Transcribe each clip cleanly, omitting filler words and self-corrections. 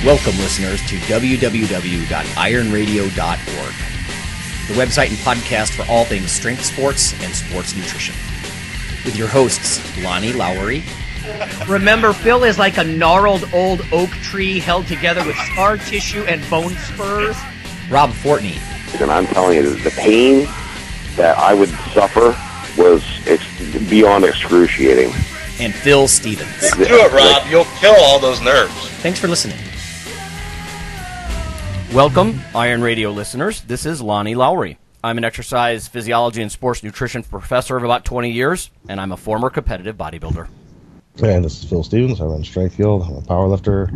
Welcome, listeners, to www.ironradio.org, the website and podcast for all things strength sports and sports nutrition. With your hosts, Lonnie Lowry. Remember, Phil is like a gnarled old oak tree held together with scar tissue and bone spurs. Rob Fortney. And I'm telling you, the pain that I would suffer was beyond excruciating. And Phil Stevens. Just do it, Rob. You'll kill all those nerves. Thanks for listening. Welcome, Iron Radio listeners. This is Lonnie Lowry. I'm an exercise physiology and sports nutrition professor of about 20 years, and I'm a former competitive bodybuilder. And this is Phil Stevens. I run Strength Field. I'm a power lifter.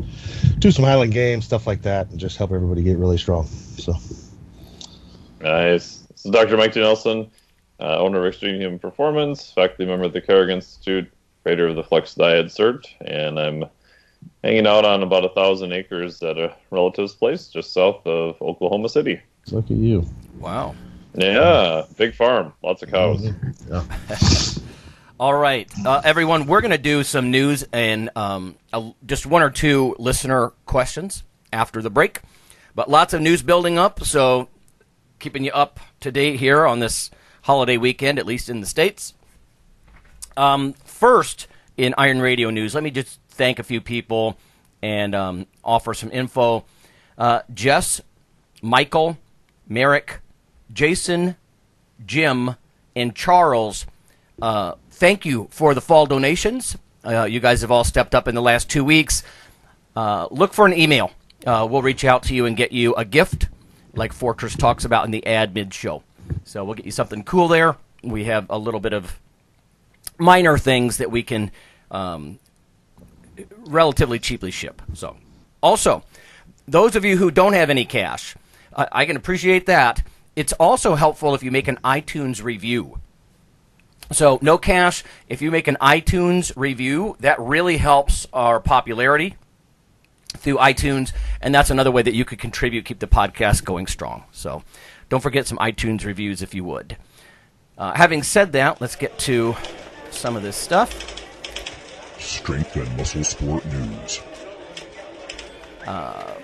Do some Highland games, stuff like that, and just help everybody get really strong. So, nice. This is Dr. Mike J. Nelson, owner of Extreme Human Performance, faculty member at the Carrick Institute, creator of the Flex Diet Cert, and I'm hanging out on about 1,000 acres at a relative's place just south of Oklahoma City. Look at you. Wow. Yeah, big farm, lots of cows. Yeah. All right, everyone, we're going to do some news and just one or two listener questions after the break. But lots of news building up, so keeping you up to date here on this holiday weekend, at least in the States. First, in Iron Radio news, let me just thank a few people and offer some info. Jess, Michael, Merrick, Jason, Jim, and Charles, thank you for the fall donations. You guys have all stepped up in the last 2 weeks. Look for an email. We'll reach out to you and get you a gift, like Fortress talks about in the ad mid-show. So we'll get you something cool there. We have a little bit of minor things that we can relatively cheaply ship. So, also, those of you who don't have any cash, I can appreciate that. It's also helpful if you make an iTunes review. So, no cash. If you make an iTunes review, that really helps our popularity through iTunes, and that's another way that you could contribute, keep the podcast going strong. So, don't forget some iTunes reviews if you would. Having said that, let's get to some of this stuff. Strength and muscle sport news. A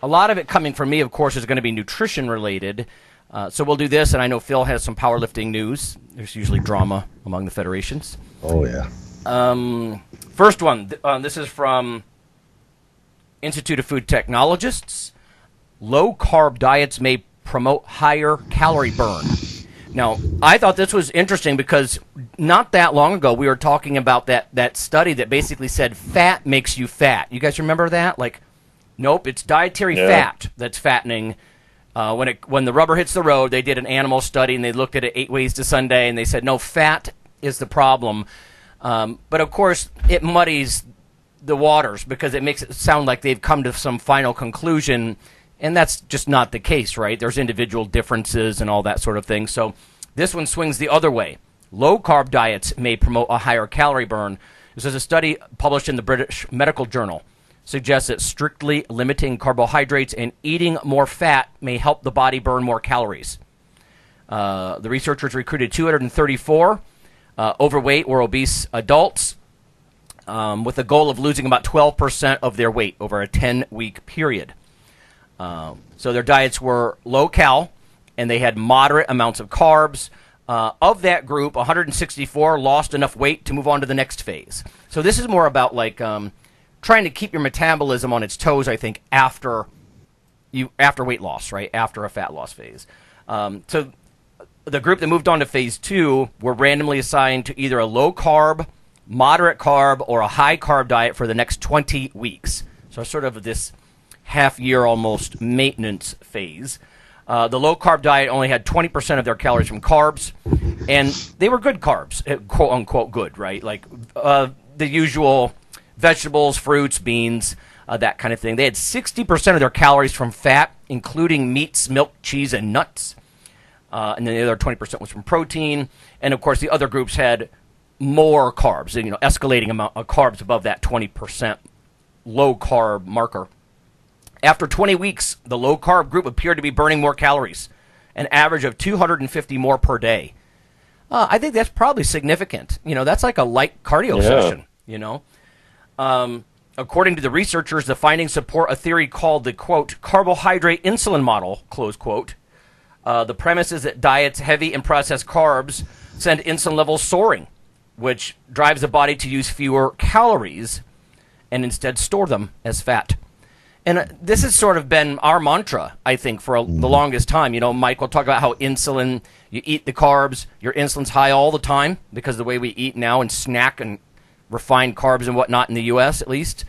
lot of it coming from me, of course, is going to be nutrition related. So we'll do this, and I know Phil has some powerlifting news. There's usually drama among the federations. Oh, yeah. First one, this is from Institute of Food Technologists. Low-carb diets may promote higher calorie burn. Now, I thought this was interesting because not that long ago we were talking about that study that basically said fat makes you fat. You guys remember that? Like, nope, it's dietary fat that's fattening. When the rubber hits the road, they did an animal study and they looked at it 8 ways to Sunday and they said, no, fat is the problem. But, of course, it muddies the waters because it makes it sound like they've come to some final conclusion. And that's just not the case, right? There's individual differences and all that sort of thing. So this one swings the other way. Low-carb diets may promote a higher calorie burn. This is a study published in the British Medical Journal. Suggests that strictly limiting carbohydrates and eating more fat may help the body burn more calories. The researchers recruited 234 overweight or obese adults with the goal of losing about 12% of their weight over a 10-week period. So their diets were low-cal, and they had moderate amounts of carbs. Of that group, 164 lost enough weight to move on to the next phase. So this is more about like trying to keep your metabolism on its toes, I think, after weight loss, right? After a fat loss phase. So the group that moved on to phase 2 were randomly assigned to either a low-carb, moderate carb, or a high-carb diet for the next 20 weeks. So sort of this half-year almost maintenance phase. The low-carb diet only had 20% of their calories from carbs, and they were good carbs, quote-unquote good, right? Like the usual vegetables, fruits, beans, that kind of thing. They had 60% of their calories from fat, including meats, milk, cheese, and nuts. And then the other 20% was from protein. And, of course, the other groups had more carbs, escalating amount of carbs above that 20% low-carb marker. After 20 weeks, the low-carb group appeared to be burning more calories, an average of 250 more per day. I think that's probably significant. That's like a light cardio session, According to the researchers, the findings support a theory called the, quote, carbohydrate insulin model, close quote. The premise is that diets heavy in processed carbs send insulin levels soaring, which drives the body to use fewer calories and instead store them as fat. And this has sort of been our mantra, I think, for the longest time. You know, Mike will talk about how insulin, you eat the carbs, your insulin's high all the time because of the way we eat now and snack and refined carbs and whatnot in the U.S. at least.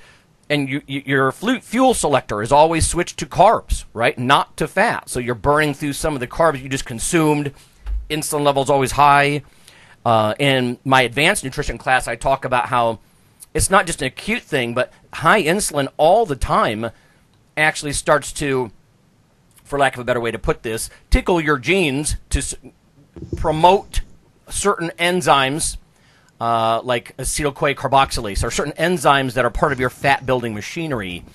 And your fuel selector is always switched to carbs, right? Not to fat. So you're burning through some of the carbs you just consumed. Insulin level's always high. In my advanced nutrition class, I talk about how it's not just an acute thing, but high insulin all the time actually starts to, for lack of a better way to put this, tickle your genes to promote certain enzymes like acetyl-CoA carboxylase, or certain enzymes that are part of your fat-building machinery.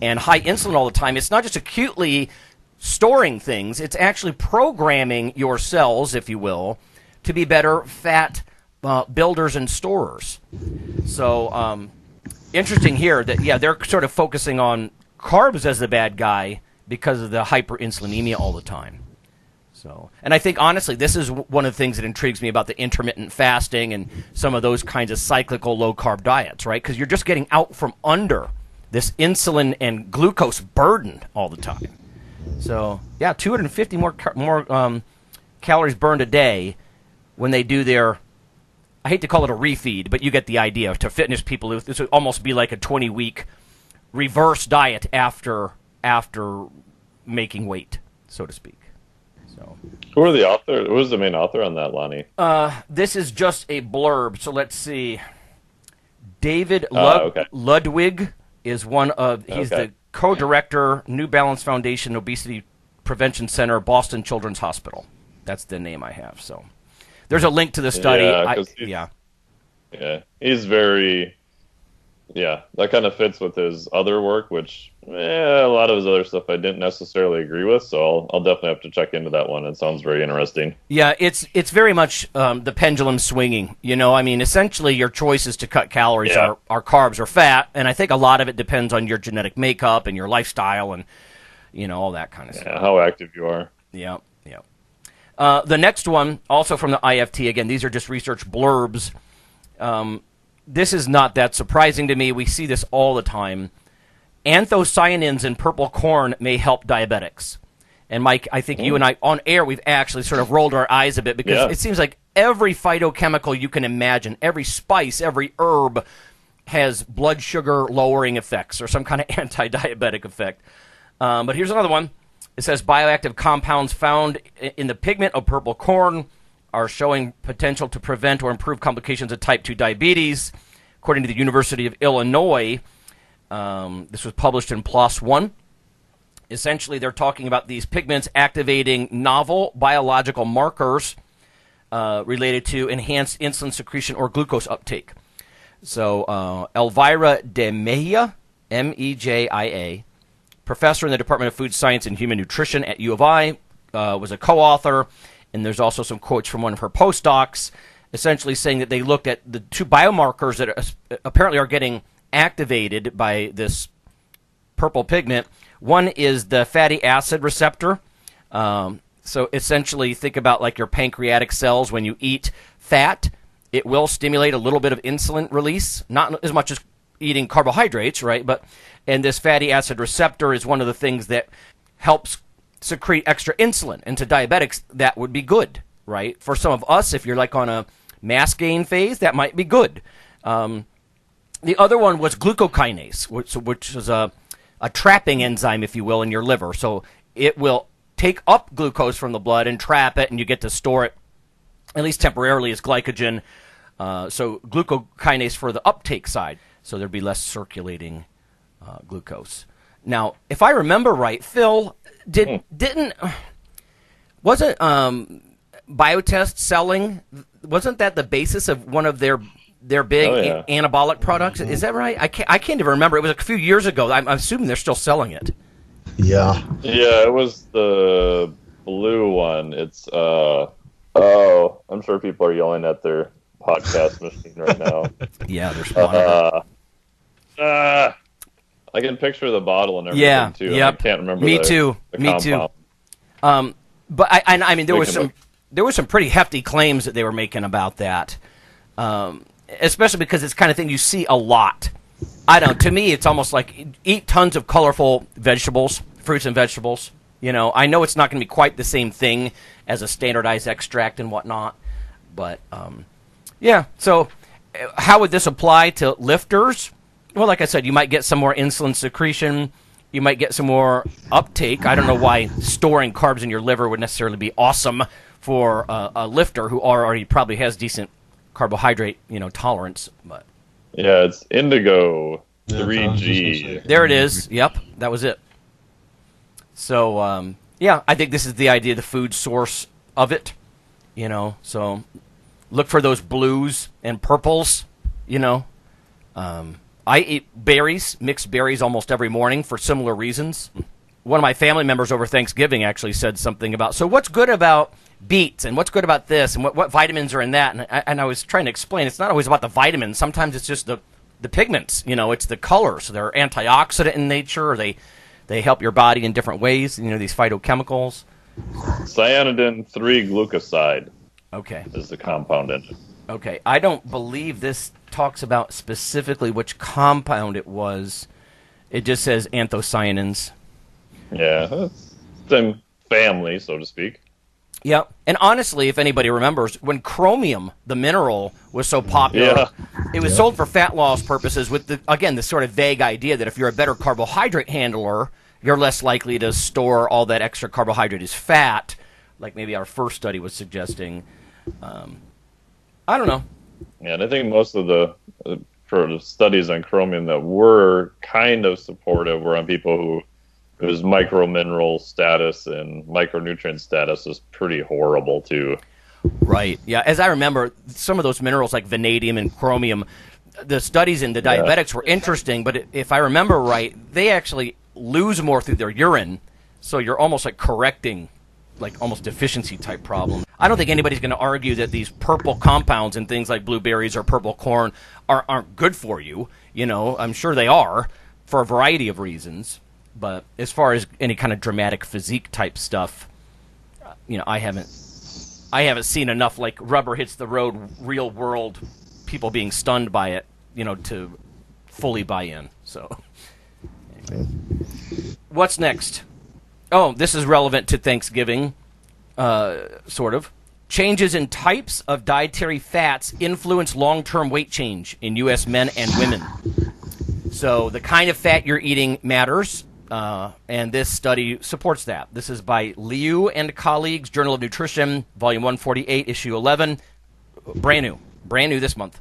And high insulin all the time, it's not just acutely storing things, it's actually programming your cells, if you will, to be better fat builders and storers. So interesting here that, yeah, they're sort of focusing on carbs as the bad guy because of the hyperinsulinemia all the time. So, and I think, honestly, this is one of the things that intrigues me about the intermittent fasting and some of those kinds of cyclical low-carb diets, right? Because you're just getting out from under this insulin and glucose burden all the time. So, yeah, 250 more calories burned a day when they do their, I hate to call it a refeed, but you get the idea. To fitness people, this would almost be like a 20-week reverse diet after making weight, so to speak. So, who are the author? Who is the main author on that, Lonnie? This is just a blurb. So let's see. David Ludwig is one of. He's the co-director, New Balance Foundation Obesity Prevention Center, Boston Children's Hospital. That's the name I have. So there's a link to the study. He's very. Yeah, that kind of fits with his other work, which a lot of his other stuff I didn't necessarily agree with, so I'll definitely have to check into that one. It sounds very interesting. Yeah, it's very much the pendulum swinging. You know, I mean, essentially your choices to cut calories are carbs or fat, and I think a lot of it depends on your genetic makeup and your lifestyle and, you know, all that kind of stuff. How active you are. Yeah. The next one, also from the IFT, again, these are just research blurbs. This is not that surprising to me. We see this all the time. Anthocyanins in purple corn may help diabetics. And Mike, I think you and I, on air, we've actually sort of rolled our eyes a bit because it seems like every phytochemical you can imagine, every spice, every herb has blood sugar lowering effects or some kind of anti-diabetic effect. But here's another one. It says bioactive compounds found in the pigment of purple corn are showing potential to prevent or improve complications of type 2 diabetes. According to the University of Illinois, this was published in PLOS One. Essentially, they're talking about these pigments activating novel biological markers related to enhanced insulin secretion or glucose uptake. So Elvira de Mejia, M-E-J-I-A, professor in the Department of Food Science and Human Nutrition at U of I, was a co-author. And there's also some quotes from one of her postdocs essentially saying that they looked at the two biomarkers that apparently are getting activated by this purple pigment. One is the fatty acid receptor. So essentially think about like your pancreatic cells. When you eat fat, it will stimulate a little bit of insulin release, not as much as eating carbohydrates, right? And this fatty acid receptor is one of the things that helps secrete extra insulin. And to diabetics, that would be good, right? For some of us, if you're like on a mass gain phase, that might be good. The other one was glucokinase, which is a trapping enzyme, if you will, in your liver. So it will take up glucose from the blood and trap it, and you get to store it, at least temporarily, as glycogen. So glucokinase for the uptake side. So there'd be less circulating glucose. Now, if I remember right, Phil, wasn't Biotest selling? Wasn't that the basis of one of their big anabolic products? Is that right? I can't even remember. It was a few years ago. I'm assuming they're still selling it. Yeah. Yeah, it was the blue one. It's I'm sure people are yelling at their podcast machine right now. Yeah, they're spawning. I can picture the bottle and everything too. Yep. I can't remember. Me the too. But I mean, there was some pretty hefty claims that they were making about that, especially because it's the kind of thing you see a lot. I don't. To me, it's almost like eat tons of colorful vegetables, fruits and vegetables. I know it's not going to be quite the same thing as a standardized extract and whatnot, but yeah. So, how would this apply to lifters? Well, like I said, you might get some more insulin secretion. You might get some more uptake. I don't know why storing carbs in your liver would necessarily be awesome for a lifter who already probably has decent carbohydrate, tolerance. But yeah, it's indigo 3G. There it is. Yep, that was it. So yeah, I think this is the idea, the food source of it. So look for those blues and purples. I eat berries, mixed berries, almost every morning for similar reasons. One of my family members over Thanksgiving actually said something about, so what's good about beets and what's good about this and what vitamins are in that? And I was trying to explain, it's not always about the vitamins. Sometimes it's just the pigments, it's the colors. They're antioxidant in nature, or they help your body in different ways, these phytochemicals. Cyanidin 3-glucoside Okay. is the compound in it. Okay, I don't believe this talks about specifically which compound it was. It just says anthocyanins. Yeah, it's same family, so to speak. Yeah, and honestly, if anybody remembers, when chromium, the mineral, was so popular, it was sold for fat loss purposes with, this sort of vague idea that if you're a better carbohydrate handler, you're less likely to store all that extra carbohydrate as fat, like maybe our first study was suggesting. I don't know. Yeah, and I think most of the studies on chromium that were kind of supportive were on people whose micromineral status and micronutrient status is pretty horrible too. Right. Yeah. As I remember, some of those minerals like vanadium and chromium, the studies in the diabetics were interesting, but if I remember right, they actually lose more through their urine, so you're almost like correcting almost deficiency type problem. I don't think anybody's going to argue that these purple compounds in things like blueberries or purple corn aren't good for you. I'm sure they are for a variety of reasons. But as far as any kind of dramatic physique type stuff, I haven't seen enough like rubber hits the road, real world people being stunned by it, to fully buy in. So, anyway. What's next? Oh, this is relevant to Thanksgiving, sort of. Changes in types of dietary fats influence long-term weight change in U.S. men and women. So the kind of fat you're eating matters, and this study supports that. This is by Liu and colleagues, Journal of Nutrition, Volume 148, Issue 11. Brand new this month.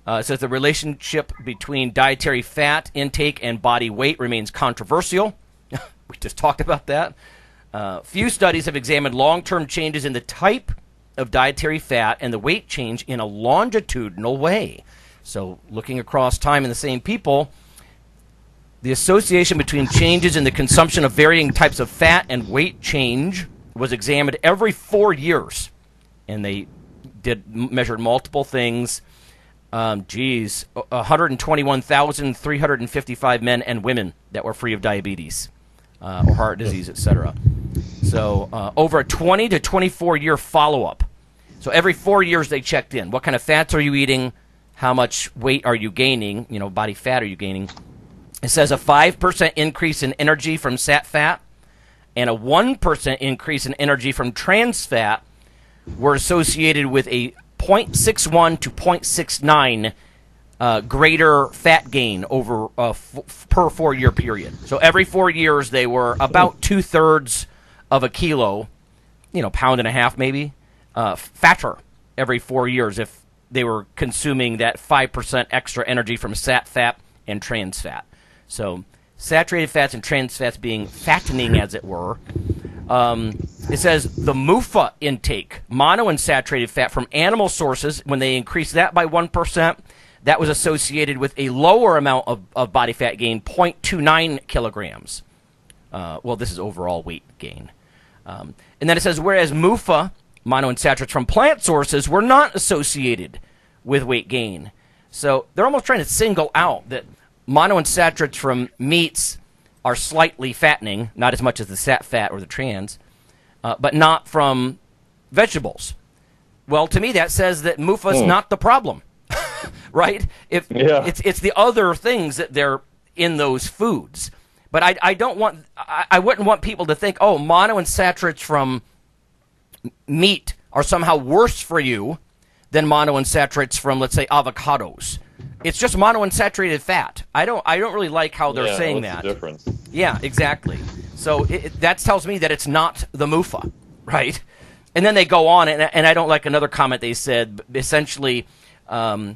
It says the relationship between dietary fat intake and body weight remains controversial. We just talked about that. Few studies have examined long-term changes in the type of dietary fat and the weight change in a longitudinal way. So looking across time in the same people, the association between changes in the consumption of varying types of fat and weight change was examined every 4 years. And they measured multiple things. 121,355 men and women that were free of diabetes. Or heart disease, etc. So over a 20 to 24-year follow-up. So every 4 years they checked in. What kind of fats are you eating? How much weight are you gaining? Body fat are you gaining? It says a 5% increase in energy from sat fat and a 1% increase in energy from trans fat were associated with a 0.61 to 0.69 greater fat gain over per 4 year period. So every 4 years they were about 2/3 of a kilo, pound and a half maybe, fatter every 4 years if they were consuming that 5% extra energy from sat fat and trans fat. So saturated fats and trans fats being fattening, as it were. It says the MUFA intake, monounsaturated fat from animal sources, when they increased that by 1%, that was associated with a lower amount of body fat gain, 0.29 kilograms. Well, this is overall weight gain. And then it says, whereas MUFA, monounsaturates from plant sources, were not associated with weight gain. So they're almost trying to single out that monounsaturates from meats are slightly fattening, not as much as the sat fat or the trans, but not from vegetables. Well, to me, that says that MUFA's not the problem, right? It's the other things that they're in those foods. But I wouldn't want people to think, oh, monounsaturates from meat are somehow worse for you than monounsaturates from, let's say, avocados. It's just monounsaturated fat. I don't really like how they're saying what's that. The difference? Yeah, exactly. So that tells me that it's not the MUFA, right? And then they go on, and I don't like another comment they said, essentially a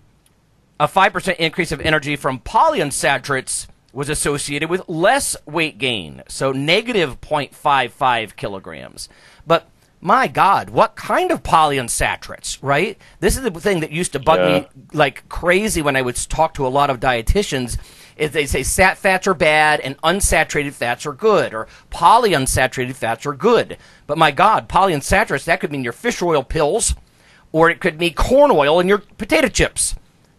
5% increase of energy from polyunsaturates was associated with less weight gain, so negative 0.55 kilograms. But my God, what kind of polyunsaturates, right? This is the thing that used to bug me like crazy when I would talk to a lot of dietitians, is they say sat fats are bad and unsaturated fats are good, or polyunsaturated fats are good. But my God, polyunsaturates, that could mean your fish oil pills, or it could mean corn oil in your potato chips,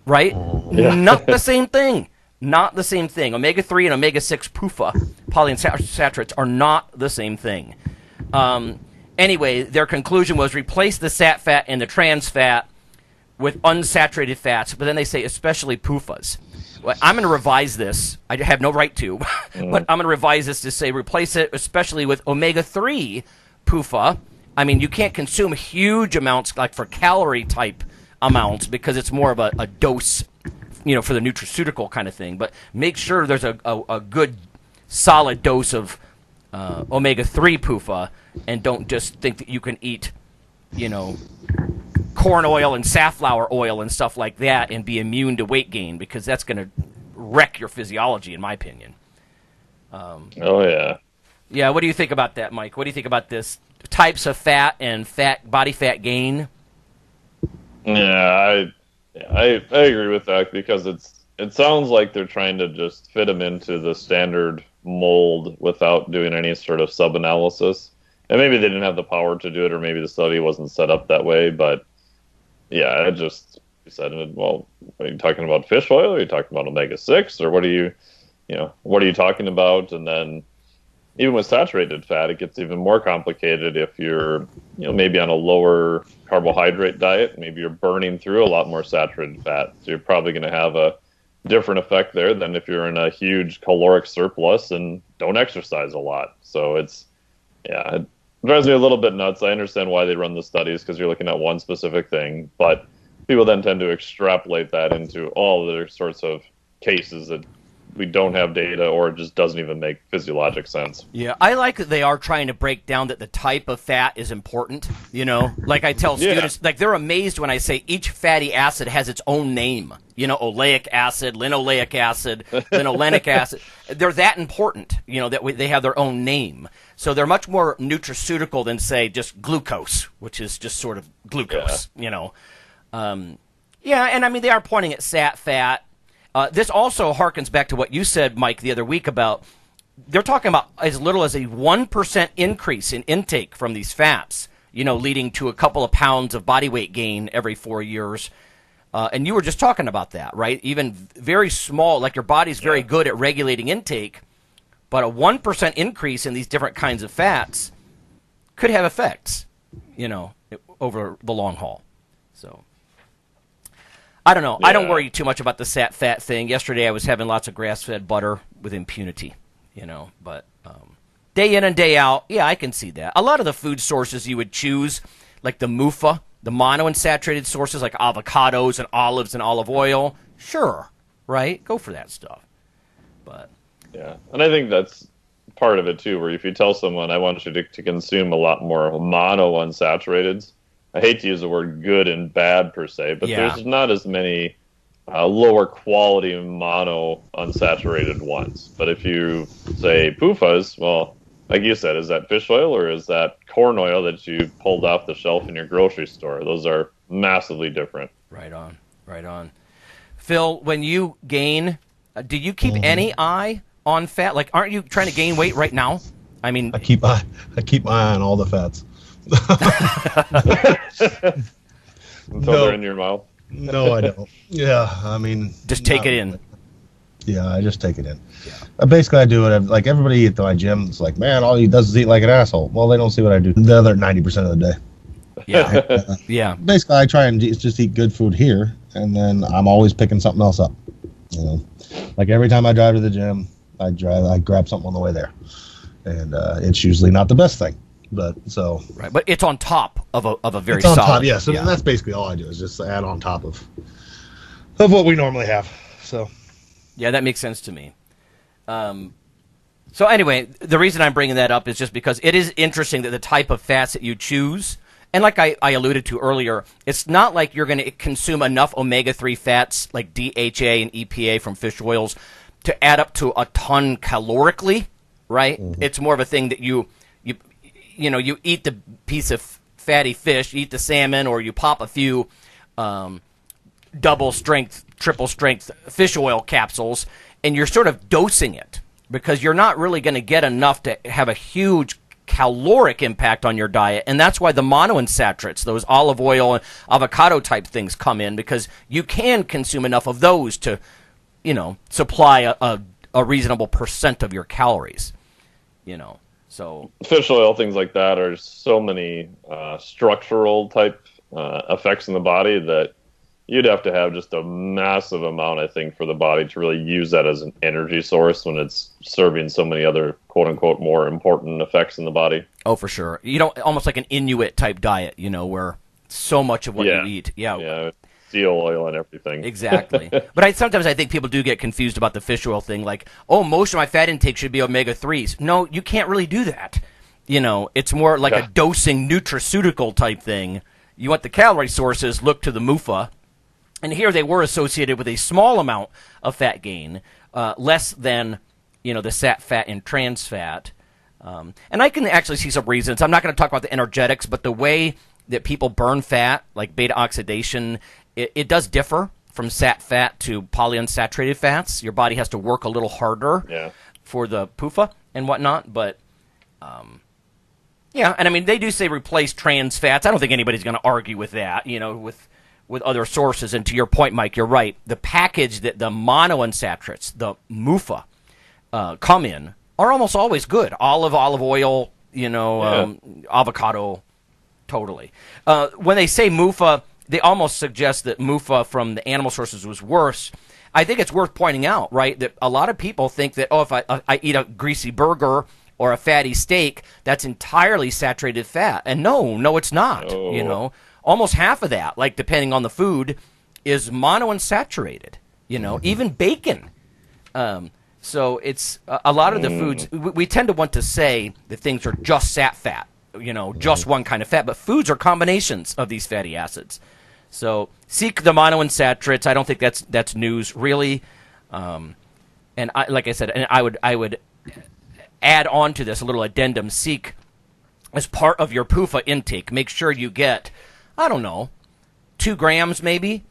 right? Not the same thing. Not the same thing. Omega-3 and omega-6 PUFA, polyunsaturates, are not the same thing. Anyway, their conclusion was replace the sat fat and the trans fat with unsaturated fats, but then they say especially PUFAs. Well, I'm going to revise this. I have no right to, but I'm going to revise this to say replace it especially with omega-3 PUFA. I mean, you can't consume huge amounts like for calorie type amounts because it's more of a dose, for the nutraceutical kind of thing. But make sure there's a good solid dose of omega-3 PUFA, and don't just think that you can eat, corn oil and safflower oil and stuff like that and be immune to weight gain, because that's going to wreck your physiology, in my opinion. Yeah, what do you think about that, Mike? What do you think about this types of fat and body fat gain? Yeah, I agree with that, because it sounds like they're trying to just fit them into the standard mold without doing any sort of sub-analysis. And maybe they didn't have the power to do it, or maybe the study wasn't set up that way. But yeah, you said, well, are you talking about fish oil? Are you talking about omega-6? Or what are you talking about? And then even with saturated fat, it gets even more complicated if you're, maybe on a lower carbohydrate diet. Maybe you're burning through a lot more saturated fat. So you're probably going to have a different effect there than if you're in a huge caloric surplus and don't exercise a lot. So it drives me a little bit nuts. I understand why they run the studies, because you're looking at one specific thing, but people then tend to extrapolate that into all other sorts of cases that we don't have data, or it just doesn't even make physiologic sense. Yeah, I like that they are trying to break down that the type of fat is important, Like I tell students, like they're amazed when I say each fatty acid has its own name. Oleic acid, linoleic acid, linolenic acid. They're that important, that they have their own name. So they're much more nutraceutical than, say, just glucose, which is just sort of glucose, and I mean, they are pointing at sat fat. This also harkens back to what you said, Mike, the other week about they're talking about as little as a 1% increase in intake from these fats, leading to a couple of pounds of body weight gain every 4 years. And you were just talking about that, right? Even very small, like your body's very good at regulating intake, but a 1% increase in these different kinds of fats could have effects, over the long haul. So I don't know. Yeah. I don't worry too much about the sat fat thing. Yesterday I was having lots of grass-fed butter with impunity, but day in and day out, yeah, I can see that. A lot of the food sources you would choose, like the MUFA, the monounsaturated sources like avocados and olives and olive oil, sure, right? Go for that stuff. But yeah, and I think that's part of it too, where if you tell someone, I want you to consume a lot more monounsaturated, I hate to use the word good and bad per se, but there's not as many lower quality monounsaturated ones. But if you say PUFAs, well, like you said, is that fish oil or is that corn oil that you pulled off the shelf in your grocery store? Those are massively different. Right on. Phil, when you gain, do you keep any eye on fat? Like, aren't you trying to gain weight right now? I mean, I keep my eye on all the fats. Until they're in your mouth. No, I don't. Yeah, I mean, just take it in. Yeah, I just take it in. Yeah. Basically, I do it like everybody at my gym. It's like, man, all he does is eat like an asshole. Well, they don't see what I do the other 90% of the day. Yeah, yeah. Basically, I try and just eat good food here, and then I'm always picking something else up. You know, like every time I drive to the gym, I grab something on the way there, and it's usually not the best thing, but so. Right, but it's on top of a very it's on solid. Top, yeah. So that's basically all I do is just add on top of what we normally have. So. Yeah, that makes sense to me. So anyway, the reason I'm bringing that up is just because it is interesting that the type of fats that you choose, and like I alluded to earlier, it's not like you're going to consume enough omega-3 fats like DHA and EPA from fish oils to add up to a ton calorically, right? Mm-hmm. It's more of a thing that you eat the piece of fatty fish, you eat the salmon, or you pop a few double strength, triple strength fish oil capsules, and you're sort of dosing it because you're not really going to get enough to have a huge caloric impact on your diet. And that's why the monounsaturates, those olive oil and avocado type things, come in, because you can consume enough of those to, supply a reasonable percent of your calories, So fish oil, things like that, are so many structural type effects in the body that you'd have to have just a massive amount, I think, for the body to really use that as an energy source when it's serving so many other quote-unquote more important effects in the body. Oh, for sure. Almost like an Inuit type diet, where so much of what you eat. Yeah, seal oil and everything. Exactly. But sometimes I think people do get confused about the fish oil thing, like, oh, most of my fat intake should be omega-3s. No, you can't really do that. It's more like a dosing nutraceutical type thing. You want the calorie sources, look to the MUFA. And here they were associated with a small amount of fat gain, less than, the sat fat and trans fat. And I can actually see some reasons. I'm not going to talk about the energetics, but the way that people burn fat, like beta oxidation, it does differ from sat fat to polyunsaturated fats. Your body has to work a little harder for the PUFA and whatnot. But, and I mean, they do say replace trans fats. I don't think anybody's going to argue with that, with other sources. And to your point, Mike, you're right. The package that the monounsaturates, the MUFA, come in are almost always good. Olive oil, avocado, totally. When they say MUFA, they almost suggest that MUFA from the animal sources was worse. I think it's worth pointing out, right, that a lot of people think that, if I eat a greasy burger or a fatty steak, that's entirely saturated fat. And no, it's not, Almost half of that, like depending on the food, is monounsaturated, even bacon. So it's a lot of the foods, we tend to want to say that things are just sat fat, just one kind of fat, but foods are combinations of these fatty acids. So seek the monounsaturates. I don't think that's news, really. And like I said, and I would add on to this a little addendum. Seek, as part of your PUFA intake, make sure you get, 2 grams maybe,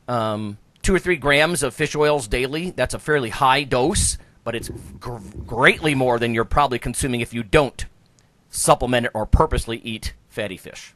2 or 3 grams of fish oils daily. That's a fairly high dose, but it's greatly more than you're probably consuming if you don't supplement it or purposely eat fatty fish.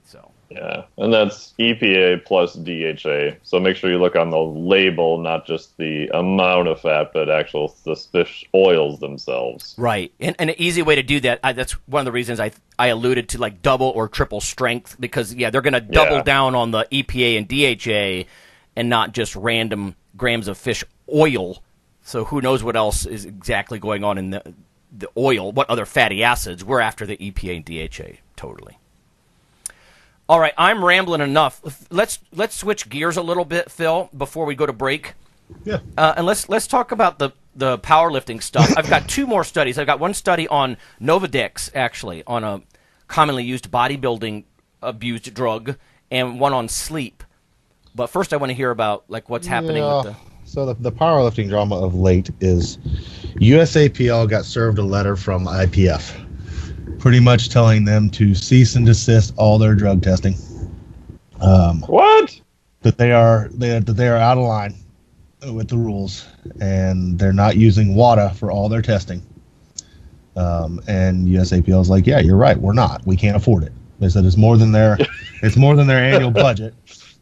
So yeah, and that's EPA plus DHA. So make sure you look on the label, not just the amount of fat, but the fish oils themselves. Right, and an easy way to do that. That's one of the reasons I alluded to like double or triple strength, because they're going to double down on the EPA and DHA, and not just random grams of fish oil. So who knows what else is exactly going on in the oil? What other fatty acids? We're after the EPA and DHA totally. All right, I'm rambling enough. Let's switch gears a little bit, Phil, before we go to break. Yeah. And let's talk about the powerlifting stuff. I've got 2 more studies. I've got one study on Novadex, actually, on a commonly used bodybuilding abused drug, and one on sleep. But first, I want to hear about what's happening with the. So the powerlifting drama of late is USAPL got served a letter from IPF, pretty much telling them to cease and desist all their drug testing. What? That they are out of line with the rules, and they're not using WADA for all their testing. And USAPL is like, yeah, you're right, we're not. We can't afford it. They said it's more than their annual budget.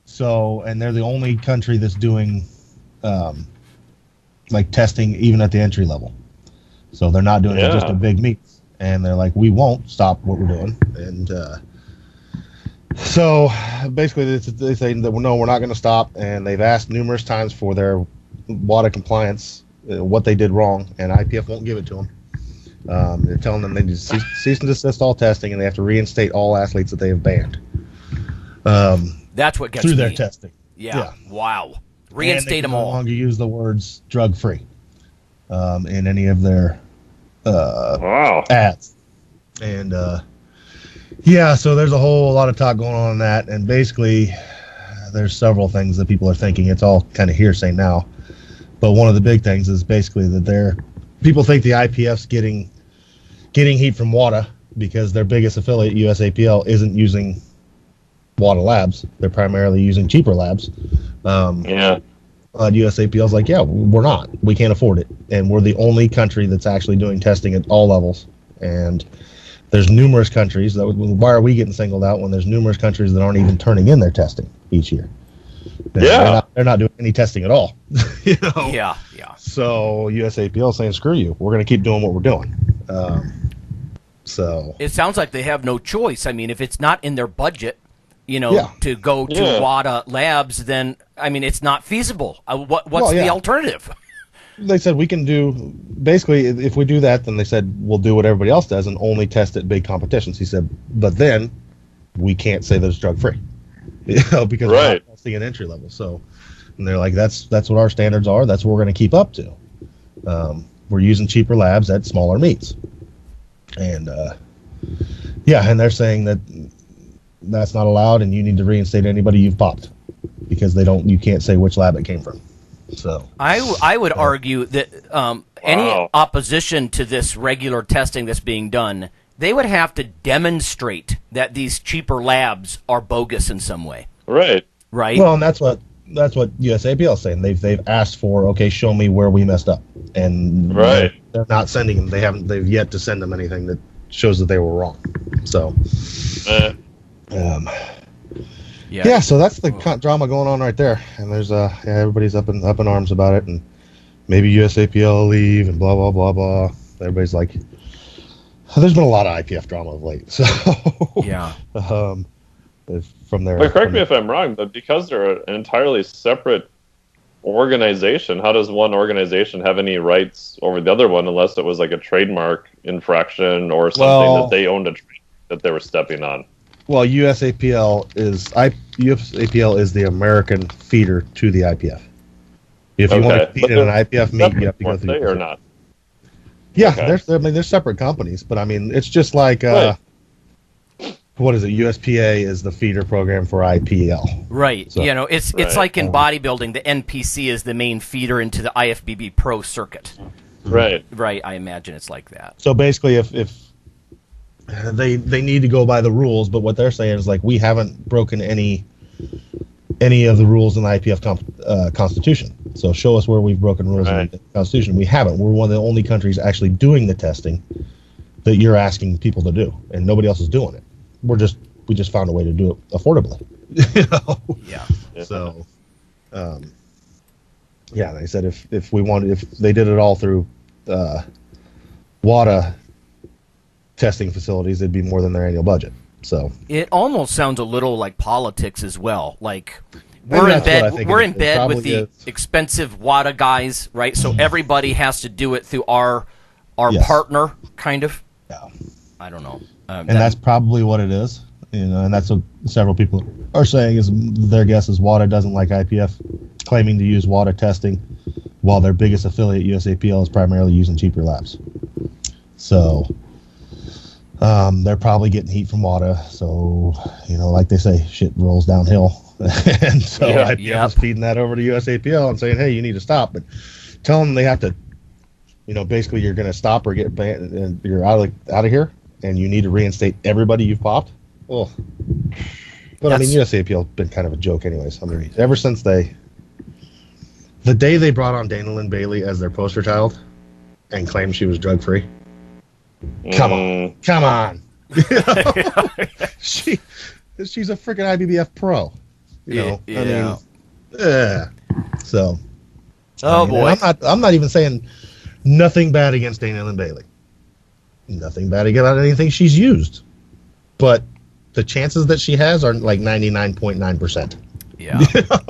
So, and they're the only country that's doing like testing even at the entry level. So they're not doing it just a big meet. And they're like, we won't stop what we're doing. And so basically they say that, no, we're not going to stop. And they've asked numerous times for their WADA compliance, what they did wrong, and IPF won't give it to them. They're telling them they need to cease and desist all testing, and they have to reinstate all athletes that they have banned. That's what gets through me. their testing. Yeah. Wow. Reinstate them no all. longer use the words drug-free in any of their ads. And so there's a whole lot of talk going on that, and basically there's several things that people are thinking. It's all kind of hearsay now, but one of the big things is basically that people think the IPF's getting heat from WADA because their biggest affiliate, USAPL, isn't using WADA labs. They're primarily using cheaper labs. USAPL's like, we're not. We can't afford it. And we're the only country that's actually doing testing at all levels. And there's numerous countries why are we getting singled out when there's numerous countries that aren't even turning in their testing each year? They're not doing any testing at all. Yeah. So USAPL is saying, screw you. We're going to keep doing what we're doing. So it sounds like they have no choice. I mean, if it's not in their budget, to go to WADA labs, then it's not feasible. What's the alternative? They said we can do, basically, if we do that, then they said we'll do what everybody else does and only test at big competitions. He said, but then we can't say that it's drug free, because we're not testing at entry level. So, and they're like, that's what our standards are. That's what we're going to keep up to. We're using cheaper labs at smaller meets, and and they're saying that that's not allowed, and you need to reinstate anybody you've popped because you can't say which lab it came from. So I would argue that any opposition to this regular testing that's being done, they would have to demonstrate that these cheaper labs are bogus in some way. Right. Well, and that's what USAPL is saying. They've asked for, show me where we messed up, and they're not sending them. They've yet to send them anything that shows that they were wrong. So. So that's the drama going on right there, and there's everybody's up in arms about it, and maybe USAPL will leave and blah blah blah blah. Everybody's like, there's been a lot of IPF drama of late, so from there. But correct me if I'm wrong, but because they're an entirely separate organization, how does one organization have any rights over the other one unless it was like a trademark infraction or something that they owned that they were stepping on? Well, USAPL is the American feeder to the IPF. If you want to compete in an IPF meet, you have to go through. Or not? Yeah, they're separate companies, but it's just like what is it? USPA is the feeder program for IPL. Right. So, it's like in bodybuilding, the NPC is the main feeder into the IFBB Pro circuit. Right. Right. I imagine it's like that. So basically, if they need to go by the rules, but what they're saying is like we haven't broken any of the rules in the IPF constitution. So show us where we've broken rules in the constitution. We haven't. We're one of the only countries actually doing the testing that you're asking people to do, and nobody else is doing it. We just found a way to do it affordably. Yeah. So, they said if they did it all through WADA testing facilities, it'd be more than their annual budget. So it almost sounds a little like politics as well. Like we're in bed with the expensive WADA guys, right? So everybody has to do it through our partner, kind of. Yeah. I don't know. And that's probably what it is. And that's what several people are saying is their guess is WADA doesn't like IPF claiming to use WADA testing, while their biggest affiliate, USAPL, is primarily using cheaper labs. So they're probably getting heat from WADA. So, like they say, shit rolls downhill. And so IPF is feeding that over to USAPL and saying, hey, you need to stop. But tell them they have to, basically you're going to stop or get banned and you're out of here and you need to reinstate everybody you've popped. Well, but USAPL has been kind of a joke anyways. Ever since the day they brought on Dana Lynn Bailey as their poster child and claimed she was drug free. Come on. She's a freaking IBBF pro. So Oh, boy. I'm not even saying nothing bad against Dana Lynn Bailey. Nothing bad against anything she's used. But the chances that she has are like 99.9%. Yeah.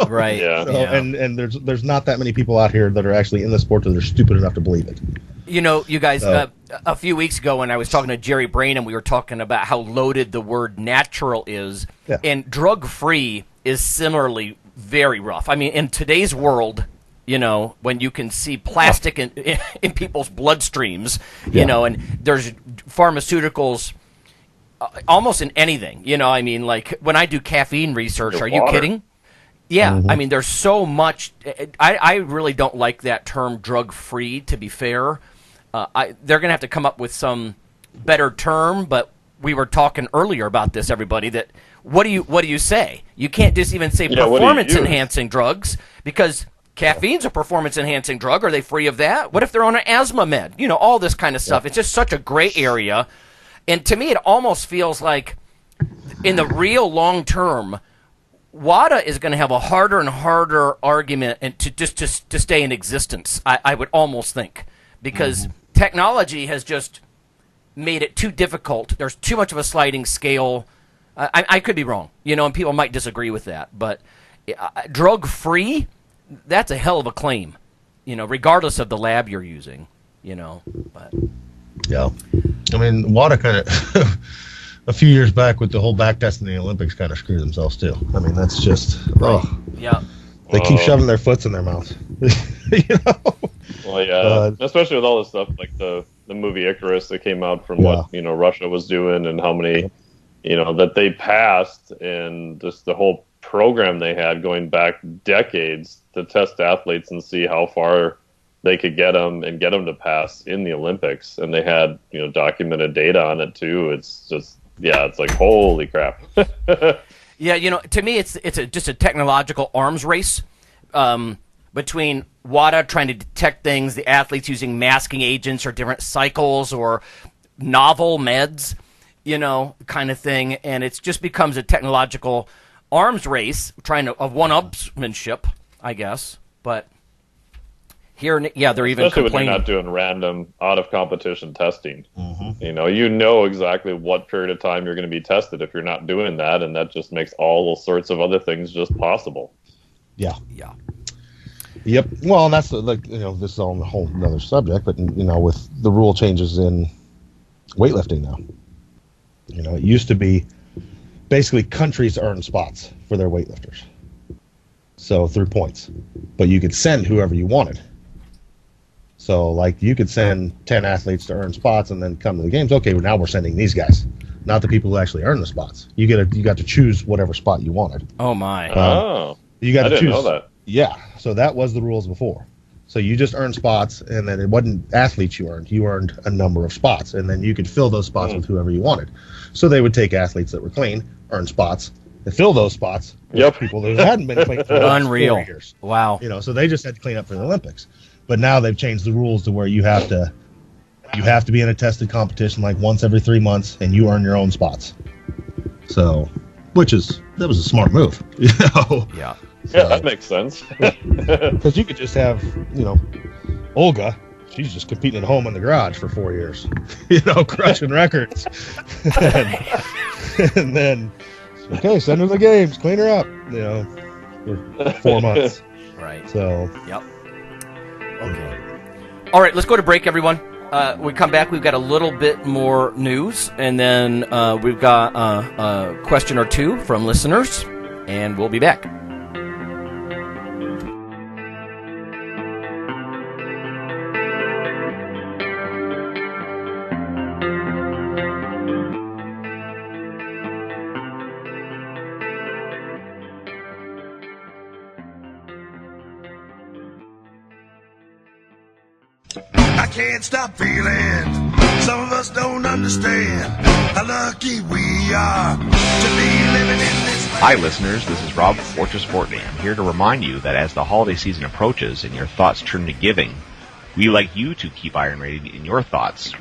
Right. Yeah. So, Yeah. And there's not that many people out here that are actually in the sport that are stupid enough to believe it. You know, you guys, a few weeks ago when I was talking to Jerry Brainham, we were talking about how loaded the word natural is. Yeah. And drug-free is similarly very rough. I mean, in today's world, you know, when you can see plastic in people's bloodstreams, you know, and there's pharmaceuticals almost in anything. You know, I mean, like when I do caffeine research, are you kidding? Yeah, I mean, there's so much. I really don't like that term drug-free, to be fair. They're going to have to come up with some better term, but we were talking earlier about this, everybody, that what do you say? You can't just even say performance-enhancing drugs, because caffeine's a performance-enhancing drug. Are they free of that? What if they're on an asthma med? You know, all this kind of stuff. It's just such a gray area. And to me, it almost feels like in the real long term, WADA is going to have a harder and harder argument and to stay in existence, I would almost think, because technology has just made it too difficult. There's too much of a sliding scale. I could be wrong, you know, and people might disagree with that. But drug-free, that's a hell of a claim, you know, regardless of the lab you're using, you know. But Yeah. I mean, WADA kind of, a few years back with the whole back test in the Olympics, kind of screwed themselves too. I mean, that's just, yeah. They keep shoving their foots in their mouths. You know? Well, yeah, especially with all this stuff, like the movie Icarus that came out from what, you know, Russia was doing and how many, you know, that they passed, and just the whole program they had going back decades to test athletes and see how far they could get them to pass in the Olympics. And they had, you know, documented data on it too. It's just, it's like, holy crap. Yeah, you know, to me, it's just a technological arms race between WADA trying to detect things, the athletes using masking agents or different cycles or novel meds, you know, kind of thing, and it just becomes a technological arms race, of one-upsmanship, I guess. But here, they're even especially complaining. when you're not doing random out-of-competition testing. You know exactly what period of time you're going to be tested if you're not doing that, and that just makes all sorts of other things just possible. Yeah. Yeah. Yep. Well, and that's like, you know, this is on a whole another subject, but, you know, with the rule changes in weightlifting now, you know, it used to be basically countries earn spots for their weightlifters. So through points, but you could send whoever you wanted. So like you could send 10 athletes to earn spots and then come to the games. Okay, well, now we're sending these guys, not the people who actually earn the spots. You got to choose whatever spot you wanted. Oh my! You got to choose. I didn't know that. Yeah, so that was the rules before. So you just earned spots, and then it wasn't athletes you earned. You earned a number of spots, and then you could fill those spots with whoever you wanted. So they would take athletes that were clean, earn spots, and fill those spots with people who hadn't been clean for Unreal. 4 years. Wow. You know, so they just had to clean up for the Olympics. But now they've changed the rules to where you have to be in a tested competition like once every 3 months, and you earn your own spots. So, that was a smart move. You know? Yeah. Yeah, that makes sense. Because you could just have, you know, Olga, she's just competing at home in the garage for 4 years, you know, crushing records. and then, okay, send her to the games, clean her up, you know, for 4 months. Right. So. Yep. Okay. All right, let's go to break, everyone. We come back, we've got a little bit more news, and then we've got a question or two from listeners, and we'll be back. I can't stop feeling. Some of us don't understand how lucky we are to be living in this land. Hi listeners, this is Rob Fortress Fortney. I'm here to remind you that as the holiday season approaches and your thoughts turn to giving, we like you to keep IronRadio in your thoughts.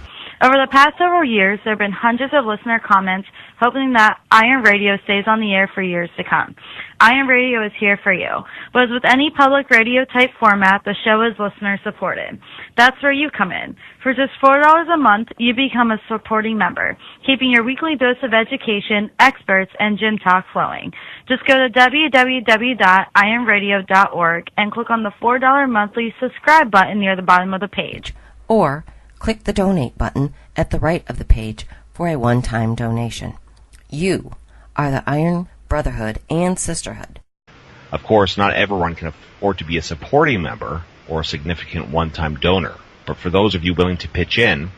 Over the past several years, there have been hundreds of listener comments hoping that Iron Radio stays on the air for years to come. Iron Radio is here for you. But as with any public radio type format, the show is listener supported. That's where you come in. For just $4 a month, you become a supporting member, keeping your weekly dose of education, experts, and gym talk flowing. Just go to www.ironradio.org and click on the $4 monthly subscribe button near the bottom of the page. Or click the donate button at the right of the page for a one-time donation. You are the Iron Brotherhood and Sisterhood. Of course, not everyone can afford to be a supporting member or a significant one-time donor, but for those of you willing to pitch in,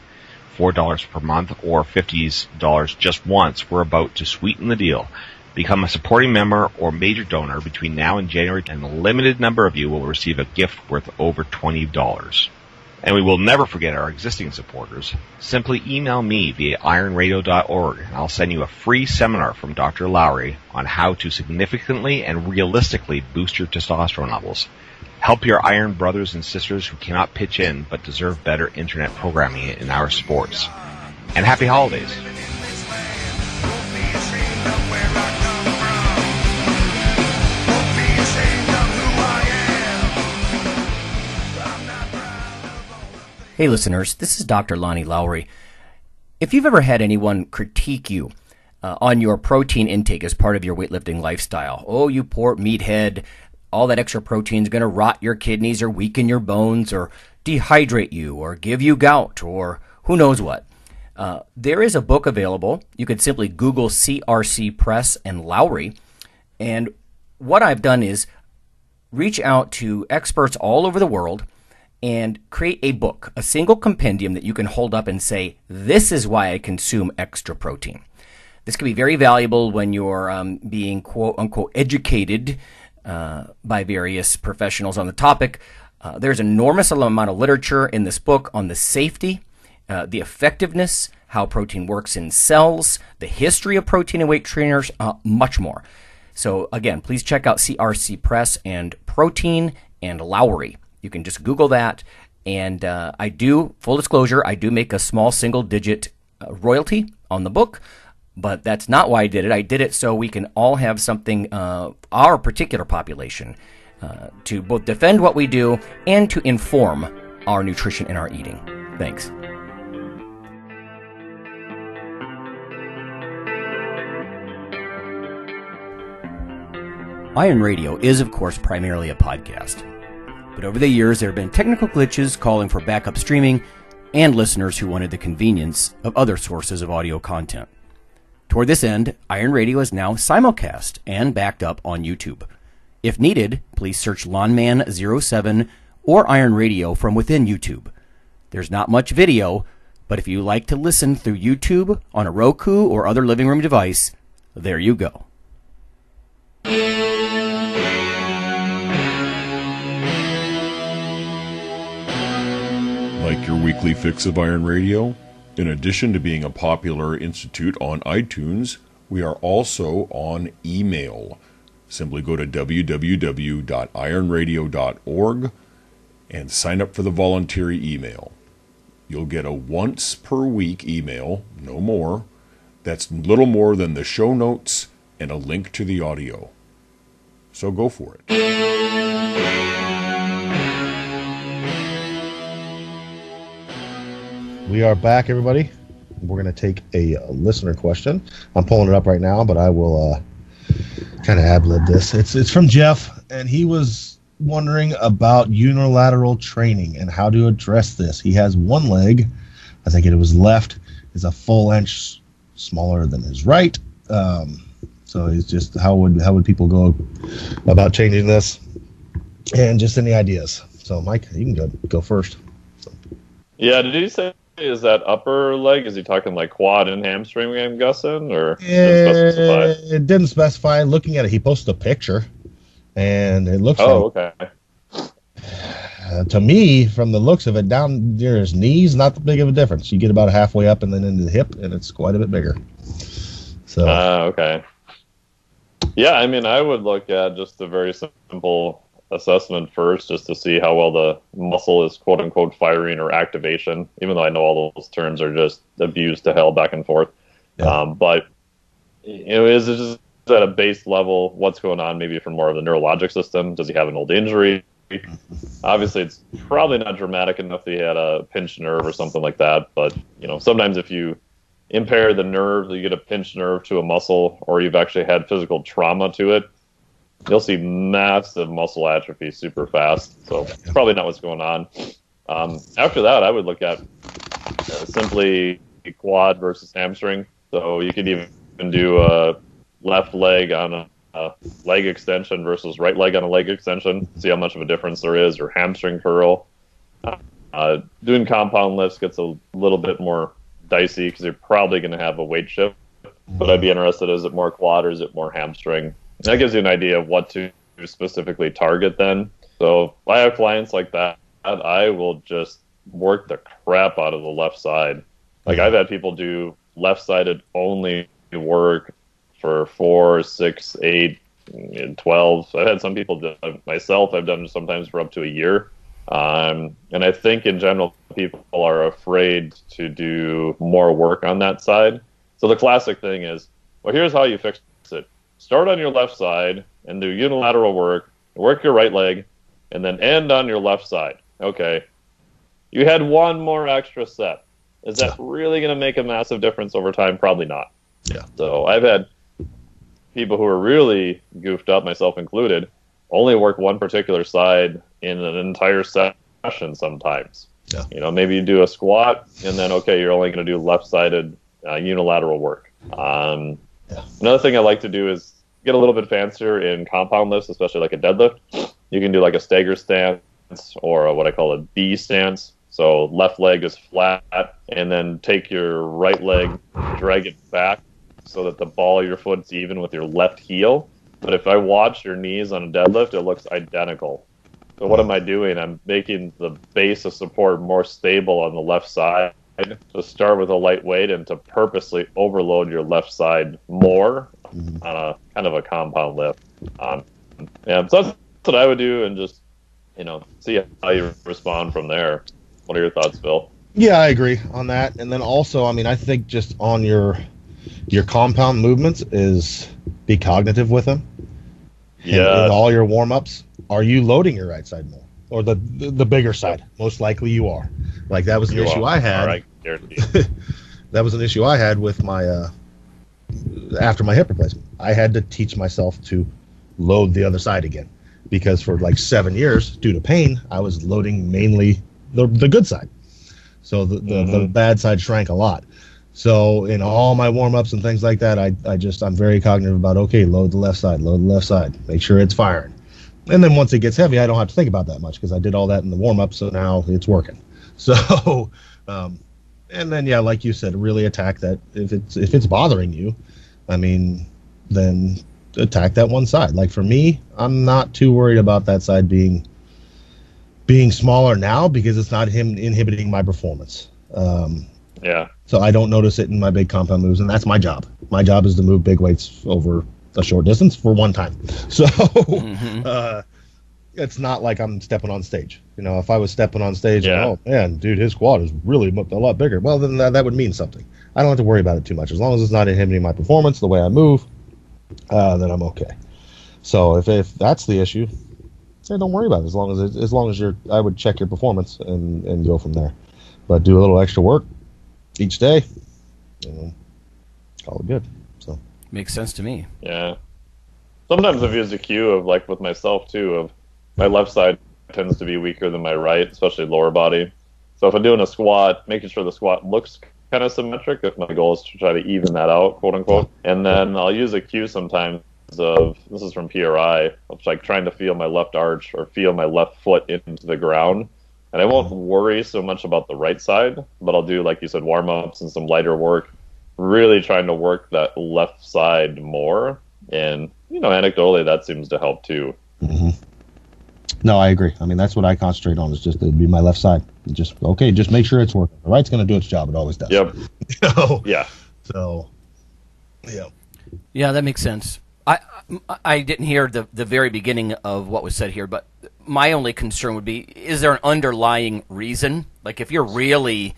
$4 per month or $50 just once, we're about to sweeten the deal. Become a supporting member or major donor between now and January, and a limited number of you will receive a gift worth over $20. And we will never forget our existing supporters. Simply email me via ironradio.org, and I'll send you a free seminar from Dr. Lowry on how to significantly and realistically boost your testosterone levels. Help your Iron brothers and sisters who cannot pitch in but deserve better internet programming in our sports. And happy holidays. Hey listeners, this is Dr. Lonnie Lowry. If you've ever had anyone critique you on your protein intake as part of your weightlifting lifestyle, oh, you poor meathead, all that extra protein is going to rot your kidneys or weaken your bones or dehydrate you or give you gout or who knows what. There is a book available. You could simply Google CRC Press and Lowry. And what I've done is reach out to experts all over the world and create a book, a single compendium that you can hold up and say, this is why I consume extra protein. This can be very valuable when you're being quote-unquote educated by various professionals on the topic. There's an enormous amount of literature in this book on the safety, the effectiveness, how protein works in cells, the history of protein and weight trainers, much more. So again, please check out CRC Press and Protein and Lowry. You can just Google that, and I do, full disclosure, I do make a small single-digit royalty on the book, but that's not why I did it. I did it so we can all have something, our particular population, to both defend what we do and to inform our nutrition and our eating. Thanks. Iron Radio is, of course, primarily a podcast. But over the years, there have been technical glitches calling for backup streaming and listeners who wanted the convenience of other sources of audio content. Toward this end, Iron Radio is now simulcast and backed up on YouTube. If needed, please search Lawnman07 or Iron Radio from within YouTube. There's not much video, but if you like to listen through YouTube on a Roku or other living room device, there you go. Like your weekly fix of Iron Radio? In addition to being a popular institute on iTunes, we are also on email. Simply go to www.ironradio.org and sign up for the voluntary email. You'll get a once per week email, no more. That's little more than the show notes and a link to the audio. So go for it. We are back, everybody. We're going to take a listener question. I'm pulling it up right now, but I will kind of ad-lib this. It's from Jeff, and he was wondering about unilateral training and how to address this. He has one leg, I think it was left, is a full inch smaller than his right. So he's just, how would people go about changing this? And just any ideas. So, Mike, you can go first. So. Yeah, did you say, is that upper leg? Is he talking like quad and hamstring, I'm guessing? Or it didn't specify. Looking at it, he posted a picture, and it looks okay. To me, from the looks of it, down near his knees, not that big of a difference. You get about halfway up and then into the hip, and it's quite a bit bigger. So. Okay. Yeah, I mean, I would look at just a very simple assessment first, just to see how well the muscle is quote unquote firing or activation, even though I know all those terms are just abused to hell back and forth. Yeah. But is it just at a base level, what's going on maybe for more of the neurologic system? Does he have an old injury? Obviously, it's probably not dramatic enough that he had a pinched nerve or something like that. But, sometimes if you impair the nerve, you get a pinched nerve to a muscle, or you've actually had physical trauma to it, you'll see massive muscle atrophy super fast. So it's probably not what's going on. After that, I would look at simply quad versus hamstring. So you could even do a left leg on a leg extension versus right leg on a leg extension, see how much of a difference there is, or hamstring curl. Doing compound lifts gets a little bit more dicey because you're probably going to have a weight shift. But I'd be interested, is it more quad or is it more hamstring? And that gives you an idea of what to specifically target then. So if I have clients like that, I will just work the crap out of the left side. Like I've had people do left-sided only work for 4, 6, 8, 12. I've had some people do it myself. I've done it sometimes for up to a year. And I think in general, people are afraid to do more work on that side. So the classic thing is, well, here's how you fix it. Start on your left side and do unilateral work your right leg, and then end on your left side. Okay. You had one more extra set. Is that really going to make a massive difference over time? Probably not. Yeah. So I've had people who are really goofed up, myself included, only work one particular side in an entire session sometimes. Yeah. Maybe you do a squat, and then, okay, you're only going to do left-sided unilateral work. Another thing I like to do is get a little bit fancier in compound lifts, especially like a deadlift. You can do like a stagger stance or what I call a B stance. So left leg is flat, and then take your right leg, drag it back so that the ball of your foot's even with your left heel. But if I watch your knees on a deadlift, it looks identical. So what am I doing? I'm making the base of support more stable on the left side. To start with a light weight and to purposely overload your left side more on a kind of a compound lift. So that's what I would do, and just see how you respond from there. What are your thoughts, Phil? Yeah, I agree on that. And then also, I think just on your compound movements is be cognitive with them. Yeah. In all your warm-ups, are you loading your right side more? Or the bigger side? Most likely you are. Like that was an issue I had. All right, guarantee. That was an issue I had with my after my hip replacement. I had to teach myself to load the other side again, because for like 7 years, due to pain, I was loading mainly the good side. So the bad side shrank a lot. So in all my warm-ups and things like that, I'm very cognitive about, okay, load the left side, make sure it's firing. And then once it gets heavy, I don't have to think about that much because I did all that in the warm-up, so now it's working. So, and then, yeah, like you said, really attack that. If it's bothering you, then attack that one side. Like for me, I'm not too worried about that side being smaller now because it's not inhibiting my performance. Yeah. So I don't notice it in my big compound moves, and that's my job. My job is to move big weights over a short distance for one time. So it's not like I'm stepping on stage. If I was stepping on stage, oh man, dude, his quad is really a lot bigger. Well, then that would mean something. I don't have to worry about it too much. As long as it's not inhibiting my performance, the way I move, then I'm okay. So if that's the issue, don't worry about it. As long as I would check your performance and go from there. But do a little extra work each day, call it good. So makes sense to me. Yeah. Sometimes I've used a cue of, like with myself too, of my left side tends to be weaker than my right, especially lower body. So if I'm doing a squat, making sure the squat looks kind of symmetric, if my goal is to try to even that out, quote unquote. And then I'll use a cue sometimes of, this is from PRI, of like trying to feel my left arch or feel my left foot into the ground. And I won't worry so much about the right side, but I'll do, like you said, warm-ups and some lighter work, really trying to work that left side more. And, anecdotally, that seems to help too. Mm-hmm. No, I agree. That's what I concentrate on, is just to be my left side. Just make sure it's working. The right's going to do its job. It always does. Yep. Yeah. So, yeah. Yeah, that makes sense. I didn't hear the very beginning of what was said here, but my only concern would be, is there an underlying reason? Like if you're really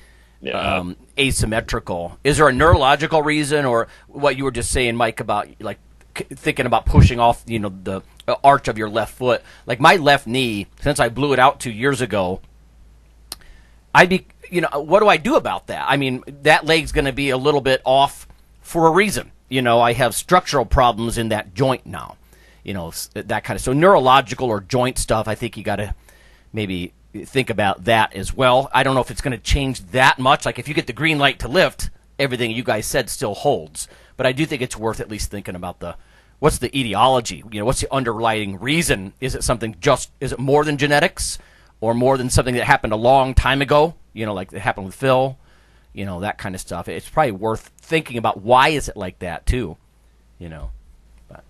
asymmetrical, is there a neurological reason, or what you were just saying, Mike, about like thinking about pushing off, the arch of your left foot? Like my left knee, since I blew it out 2 years ago, what do I do about that? I mean, that leg's going to be a little bit off for a reason. I have structural problems in that joint now. That kind of, so neurological or joint stuff, I think you got to maybe think about that as well. I don't know if it's going to change that much. Like if you get the green light to lift, everything you guys said still holds. But I do think it's worth at least thinking about what's the etiology? What's the underlying reason? Is it more than genetics, or more than something that happened a long time ago? Like it happened with Phil, that kind of stuff. It's probably worth thinking about why is it like that too, But.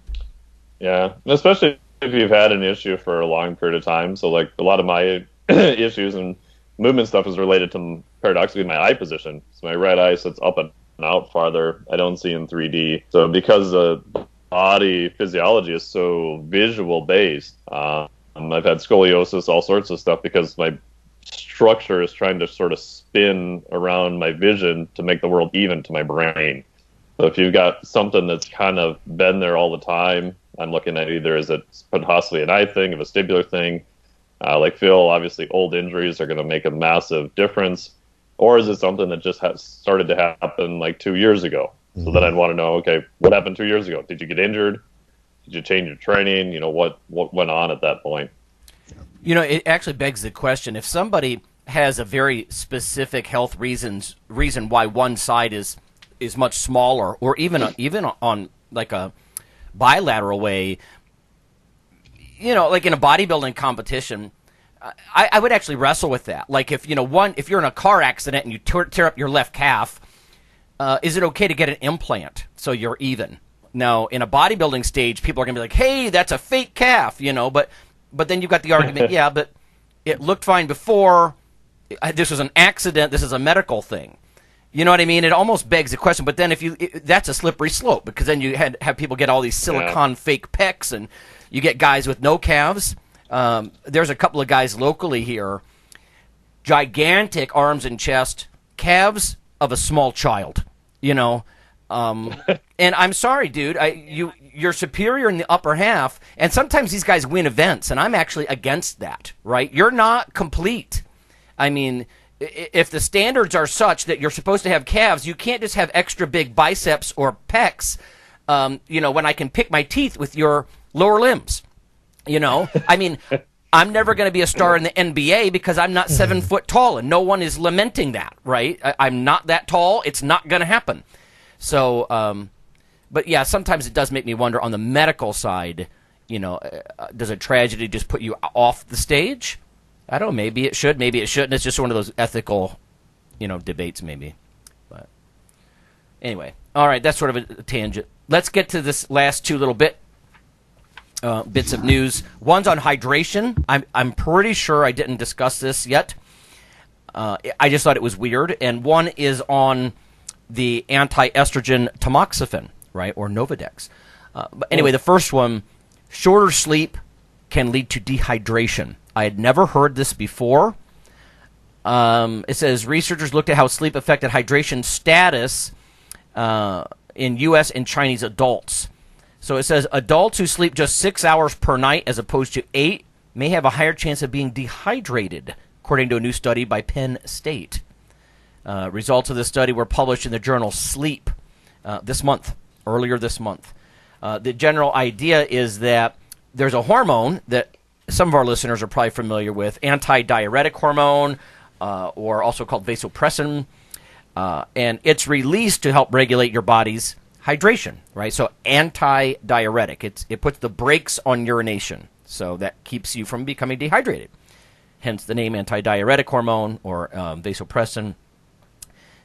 Yeah, especially if you've had an issue for a long period of time. So like a lot of my issues and movement stuff is related to, paradoxically, my eye position. So my right eye sits up and out farther. I don't see in 3D. So because the body physiology is so visual based, I've had scoliosis, all sorts of stuff, because my structure is trying to sort of spin around my vision to make the world even to my brain. So if you've got something that's kind of been there all the time, I'm looking at either is it possibly an eye thing, a vestibular thing, like Phil, obviously old injuries are going to make a massive difference, or is it something that just started to happen like 2 years ago? Mm-hmm. So then I'd want to know, okay, what happened 2 years ago? Did you get injured? Did you change your training? What went on at that point? It actually begs the question, if somebody has a very specific health reason why one side is much smaller, or even on like a bilateral way, like in a bodybuilding competition, I would actually wrestle with that. Like if you're in a car accident and you tear up your left calf, is it okay to get an implant so you're even? Now, in a bodybuilding stage, people are going to be like, hey, that's a fake calf, but then you've got the argument, yeah, but it looked fine before. This was an accident. This is a medical thing. You know what I mean? It almost begs the question. But then that's a slippery slope, because then you have people get all these silicone fake pecs, and you get guys with no calves. There's a couple of guys locally here, gigantic arms and chest, calves of a small child. And I'm sorry, dude. You're superior in the upper half, and sometimes these guys win events, and I'm actually against that, right? You're not complete. I mean, if the standards are such that you're supposed to have calves, you can't just have extra big biceps or pecs, when I can pick my teeth with your lower limbs. I mean, I'm never going to be a star in the NBA because I'm not 7 foot tall, and no one is lamenting that, right? I'm not that tall. It's not going to happen. So, but yeah, sometimes it does make me wonder on the medical side, does a tragedy just put you off the stage? I don't know. Maybe it should. Maybe it shouldn't. It's just one of those ethical, debates maybe. But anyway, all right, that's sort of a tangent. Let's get to this last two little bits of news. One's on hydration. I'm pretty sure I didn't discuss this yet. I just thought it was weird. And one is on the anti-estrogen tamoxifen, right, or Novadex. But anyway, the first one, shorter sleep can lead to dehydration. I had never heard this before. It says researchers looked at how sleep affected hydration status in U.S. and Chinese adults. So it says adults who sleep just 6 hours per night as opposed to 8 may have a higher chance of being dehydrated, according to a new study by Penn State. Results of this study were published in the journal Sleep earlier this month. The general idea is that there's a hormone that some of our listeners are probably familiar with, anti-diuretic hormone, or also called vasopressin, and it's released to help regulate your body's hydration, right? So anti-diuretic, it puts the brakes on urination, so that keeps you from becoming dehydrated. Hence the name anti-diuretic hormone, or vasopressin.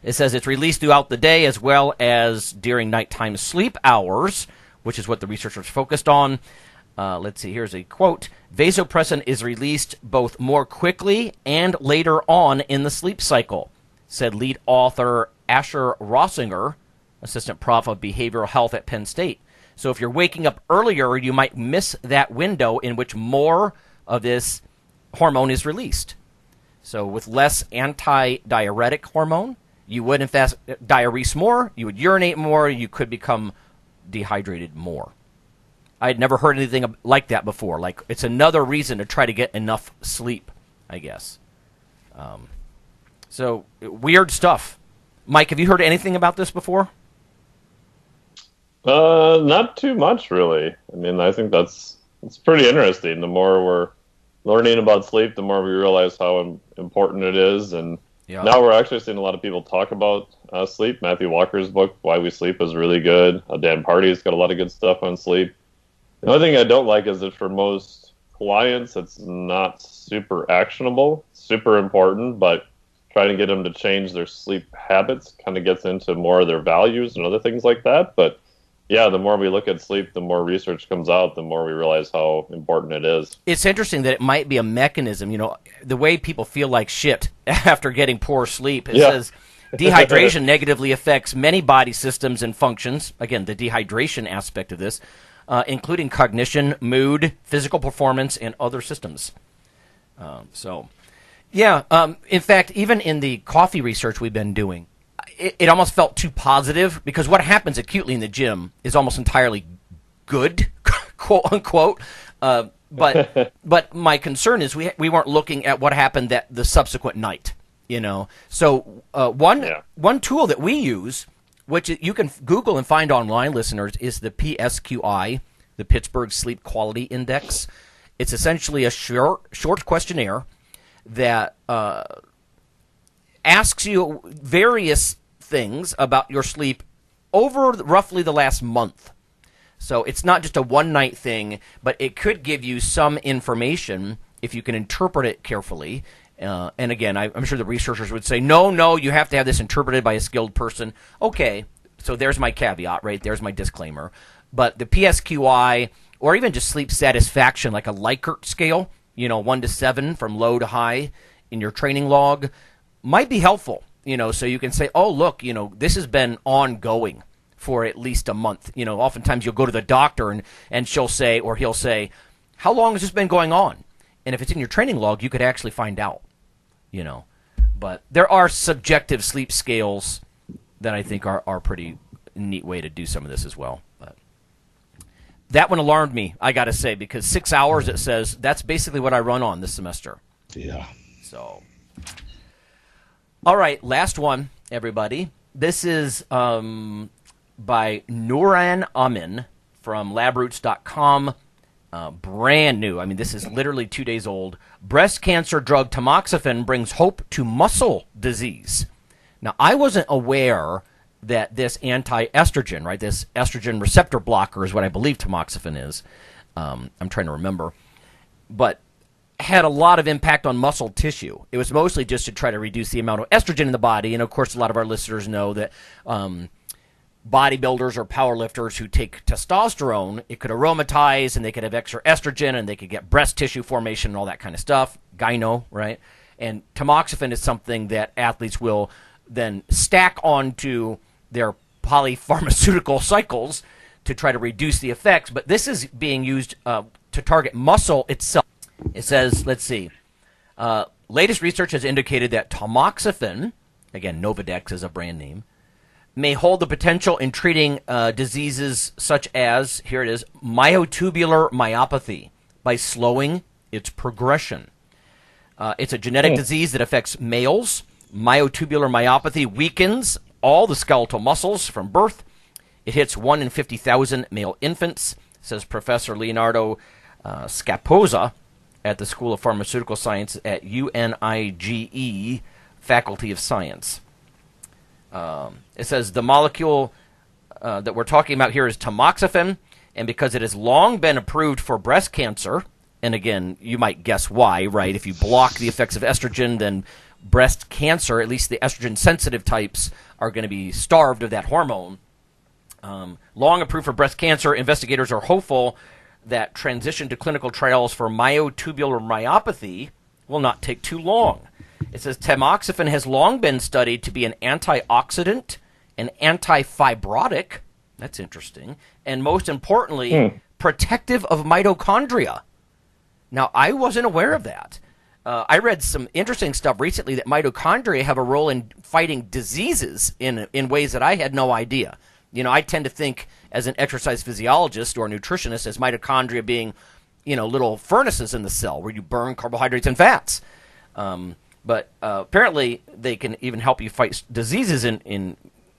It says it's released throughout the day as well as during nighttime sleep hours, which is what the researchers focused on. Let's see, here's a quote. Vasopressin is released both more quickly and later on in the sleep cycle, said lead author Asher Rossinger, assistant prof of behavioral health at Penn State. So if you're waking up earlier, you might miss that window in which more of this hormone is released. So with less anti-diuretic hormone, you would in fact diurese more, you would urinate more, you could become dehydrated more. I had never heard anything like that before. Like, it's another reason to try to get enough sleep, I guess. So, weird stuff. Mike, have you heard anything about this before? Not too much, really. I mean, I think it's pretty interesting. The more we're learning about sleep, the more we realize how important it is. And now we're actually seeing a lot of people talk about sleep. Matthew Walker's book, Why We Sleep, is really good. Dan Party's got a lot of good stuff on sleep. The only thing I don't like is that for most clients, it's not super actionable, super important, but trying to get them to change their sleep habits kind of gets into more of their values and other things like that. But yeah, the more we look at sleep, the more research comes out, the more we realize how important it is. It's interesting that it might be a mechanism. You know, the way people feel like shit after getting poor sleep. It says dehydration negatively affects many body systems and functions. Again, the dehydration aspect of this, including cognition, mood, physical performance, and other systems. In fact, even in the coffee research we've been doing, it almost felt too positive, because what happens acutely in the gym is almost entirely good, quote unquote. But my concern is we weren't looking at what happened the subsequent night. You know, so one tool that we use, which you can Google and find online, listeners, is the PSQI, the Pittsburgh Sleep Quality Index. It's essentially a short questionnaire that asks you various things about your sleep over roughly the last month. So it's not just a one-night thing, but it could give you some information if you can interpret it carefully. And again, I'm sure the researchers would say, no, you have to have this interpreted by a skilled person. Okay, so there's my caveat, right? There's my disclaimer. But the PSQI, or even just sleep satisfaction, like a Likert scale, 1 to 7 from low to high in your training log, might be helpful, so you can say, oh, look, this has been ongoing for at least a month. Oftentimes you'll go to the doctor and she'll say, or he'll say, how long has this been going on? And if it's in your training log, you could actually find out, But there are subjective sleep scales that I think are pretty neat way to do some of this as well. But that one alarmed me, I got to say, because 6 hours, it says, that's basically what I run on this semester. Yeah. So, all right, last one, everybody. This is by Nuran Amin from labroots.com. Brand new. I mean, this is literally 2 days old. Breast cancer drug tamoxifen brings hope to muscle disease. Now, I wasn't aware that this anti-estrogen, right, this estrogen receptor blocker is what I believe tamoxifen is. I'm trying to remember. But had a lot of impact on muscle tissue. It was mostly just to try to reduce the amount of estrogen in the body. And, of course, a lot of our listeners know that bodybuilders or powerlifters who take testosterone, it could aromatize and they could have extra estrogen and they could get breast tissue formation and all that kind of stuff. Gyno, right? And tamoxifen is something that athletes will then stack onto their polypharmaceutical cycles to try to reduce the effects. But this is being used to target muscle itself. It says, let's see, latest research has indicated that tamoxifen, again, Novadex is a brand name, may hold the potential in treating diseases such as, here it is, myotubular myopathy by slowing its progression. It's a genetic disease that affects males. Myotubular myopathy weakens all the skeletal muscles from birth. It hits 1 in 50,000 male infants, says Professor Leonardo Scapozza at the School of Pharmaceutical Science at UNIGE Faculty of Science. It says the molecule that we're talking about here is tamoxifen, and because it has long been approved for breast cancer, and again, you might guess why, right? If you block the effects of estrogen, then breast cancer, at least the estrogen-sensitive types, are going to be starved of that hormone. Long approved for breast cancer, investigators are hopeful that transition to clinical trials for myotubular myopathy will not take too long. It says tamoxifen has long been studied to be an antioxidant, an antifibrotic, that's interesting, and most importantly, protective of mitochondria. Now, I wasn't aware of that. I read some interesting stuff recently that mitochondria have a role in fighting diseases in ways that I had no idea. You know, I tend to think as an exercise physiologist or nutritionist as mitochondria being, you know, little furnaces in the cell where you burn carbohydrates and fats. But apparently they can even help you fight diseases in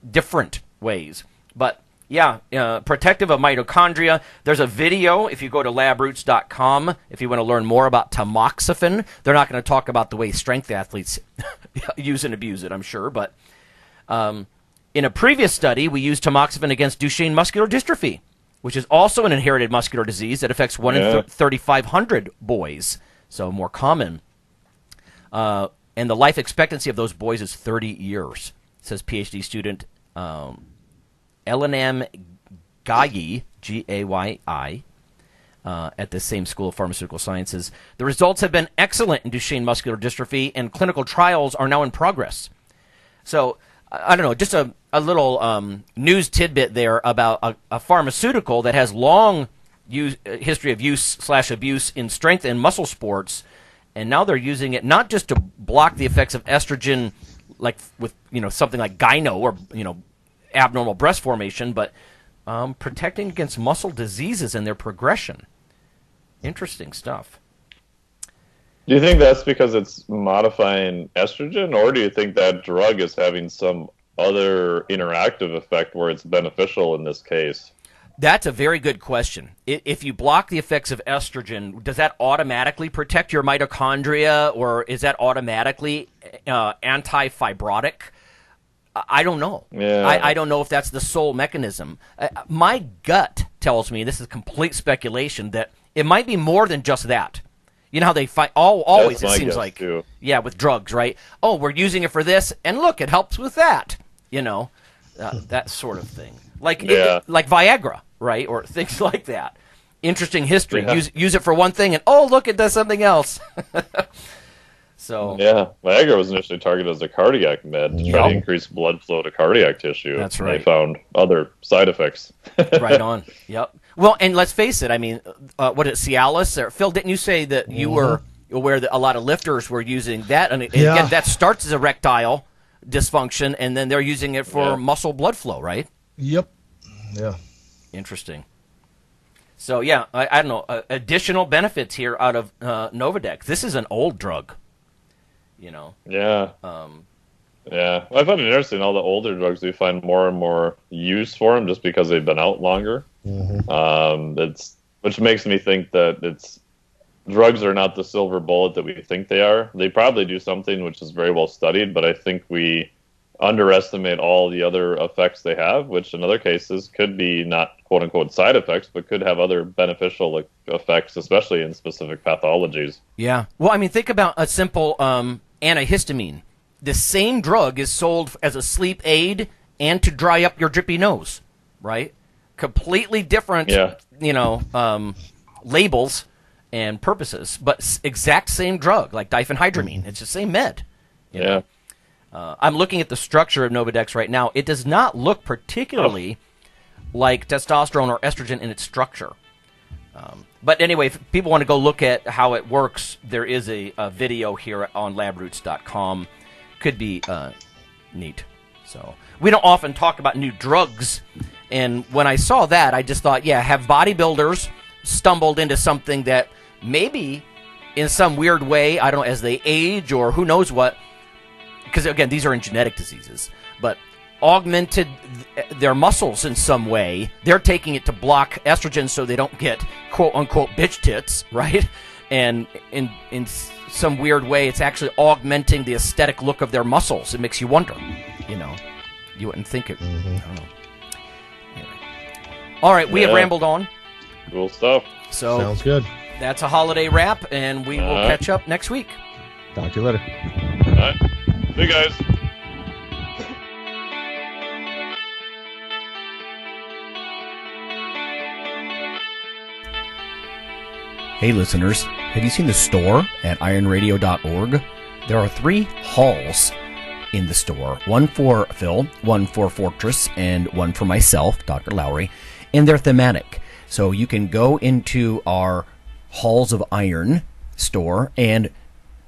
different ways. But yeah, protective of mitochondria. There's a video, if you go to labroots.com, if you want to learn more about tamoxifen. They're not going to talk about the way strength athletes use and abuse it, I'm sure. But in a previous study, we used tamoxifen against Duchenne muscular dystrophy, which is also an inherited muscular disease that affects 1 in 3,500 boys, so more common. And the life expectancy of those boys is 30 years, says PhD student Elanam Gayi, G-A-Y-I, at the same School of Pharmaceutical Sciences. The results have been excellent in Duchenne muscular dystrophy, and clinical trials are now in progress. So, I don't know, just a little news tidbit there about a pharmaceutical that has long history of use/abuse in strength and muscle sports, and now they're using it not just to block the effects of estrogen, like with, you know, something like gyno or, you know, abnormal breast formation, but protecting against muscle diseases and their progression. Interesting stuff. Do you think that's because it's modifying estrogen, or do you think that drug is having some other interactive effect where it's beneficial in this case? That's a very good question. If you block the effects of estrogen, does that automatically protect your mitochondria, or is that automatically anti-fibrotic? I don't know. Yeah. I don't know if that's the sole mechanism. My gut tells me, this is complete speculation, that it might be more than just that. You know how they fight always, it seems like, too. Yeah, with drugs, right? Oh, we're using it for this, and look, it helps with that. You know, that sort of thing. Like Viagra, right? Or things like that. Interesting history. Yeah. Use it for one thing, and oh, look, it does something else. So yeah, Viagra was initially targeted as a cardiac med to try to increase blood flow to cardiac tissue. That's right. They found other side effects. Right on. Yep. Well, and let's face it. I mean, what is it, Cialis? Or, Phil, didn't you say that you were aware that a lot of lifters were using that? And again, that starts as erectile dysfunction, and then they're using it for muscle blood flow, right? Yep. Yeah. Interesting. So yeah, I don't know. Additional benefits here out of Novadex. This is an old drug. You know. Yeah. Yeah. I find it interesting. All the older drugs, we find more and more use for them just because they've been out longer. Which makes me think that drugs are not the silver bullet that we think they are. They probably do something which is very well studied, but I think we underestimate all the other effects they have, which in other cases could be not quote unquote side effects, but could have other beneficial effects, especially in specific pathologies. Yeah. Well, I mean, think about a simple antihistamine. The same drug is sold as a sleep aid and to dry up your drippy nose, right? Completely different, labels and purposes, but exact same drug, like diphenhydramine. It's the same med. You know? I'm looking at the structure of Novadex right now. It does not look particularly like testosterone or estrogen in its structure. But anyway, if people want to go look at how it works, there is a video here on labroots.com. Could be neat. So we don't often talk about new drugs, and when I saw that, I just thought, have bodybuilders stumbled into something that maybe in some weird way, I don't know, as they age or who knows what, because again, these are in genetic diseases, but augmented their muscles in some way. They're taking it to block estrogen so they don't get quote-unquote bitch tits, right? And in some weird way, it's actually augmenting the aesthetic look of their muscles. It makes you wonder, you know. You wouldn't think it. I don't know. Yeah. All right, we have rambled on. Cool stuff. So sounds good. That's a holiday wrap, and we will catch up next week. Talk to you later. All right. See you guys. Hey listeners, have you seen the store at IronRadio.org? There are 3 halls in the store. One for Phil, one for Fortress, and one for myself, Dr. Lowry, and they're thematic. So you can go into our Halls of Iron store and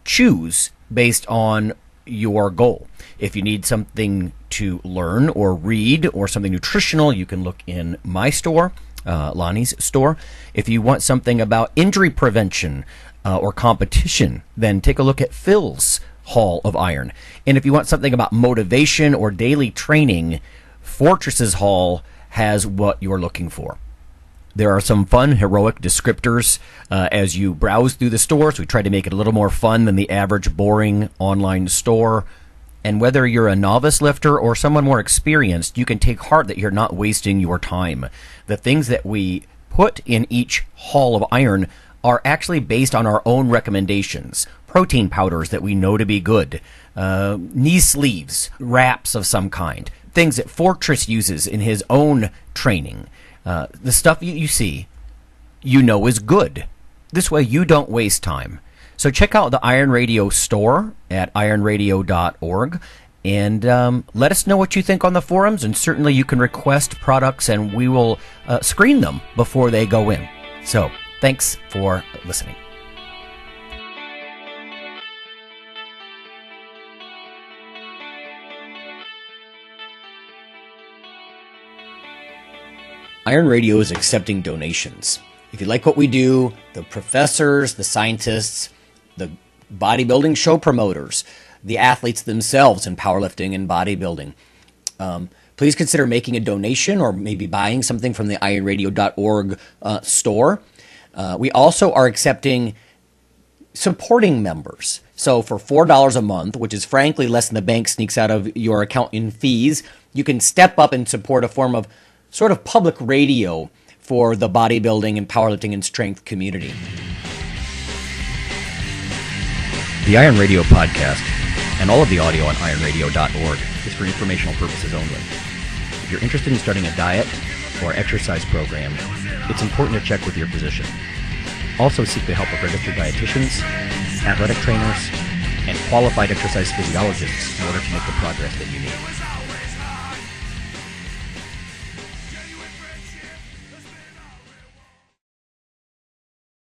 choose based on your goal. If you need something to learn or read or something nutritional, you can look in my store, Lonnie's store. If you want something about injury prevention or competition, then take a look at Phil's Hall of Iron. And if you want something about motivation or daily training, Fortress's Hall has what you're looking for. There are some fun, heroic descriptors as you browse through the stores. We try to make it a little more fun than the average boring online store. And whether you're a novice lifter or someone more experienced, you can take heart that you're not wasting your time. The things that we put in each Hall of Iron are actually based on our own recommendations. Protein powders that we know to be good, knee sleeves, wraps of some kind, things that Fortress uses in his own training. The stuff you see, you know is good. This way you don't waste time. So check out the Iron Radio store at ironradio.org and let us know what you think on the forums, and certainly you can request products and we will screen them before they go in. So thanks for listening. Iron Radio is accepting donations. If you like what we do, the professors, the scientists, the bodybuilding show promoters, the athletes themselves in powerlifting and bodybuilding, please consider making a donation or maybe buying something from the ironradio.org store. We also are accepting supporting members. So for $4 a month, which is frankly less than the bank sneaks out of your account in fees, you can step up and support a form of sort of public radio for the bodybuilding and powerlifting and strength community. The Iron Radio podcast and all of the audio on ironradio.org is for informational purposes only. If you're interested in starting a diet or exercise program, it's important to check with your physician. Also seek the help of registered dietitians, athletic trainers, and qualified exercise physiologists in order to make the progress that you need.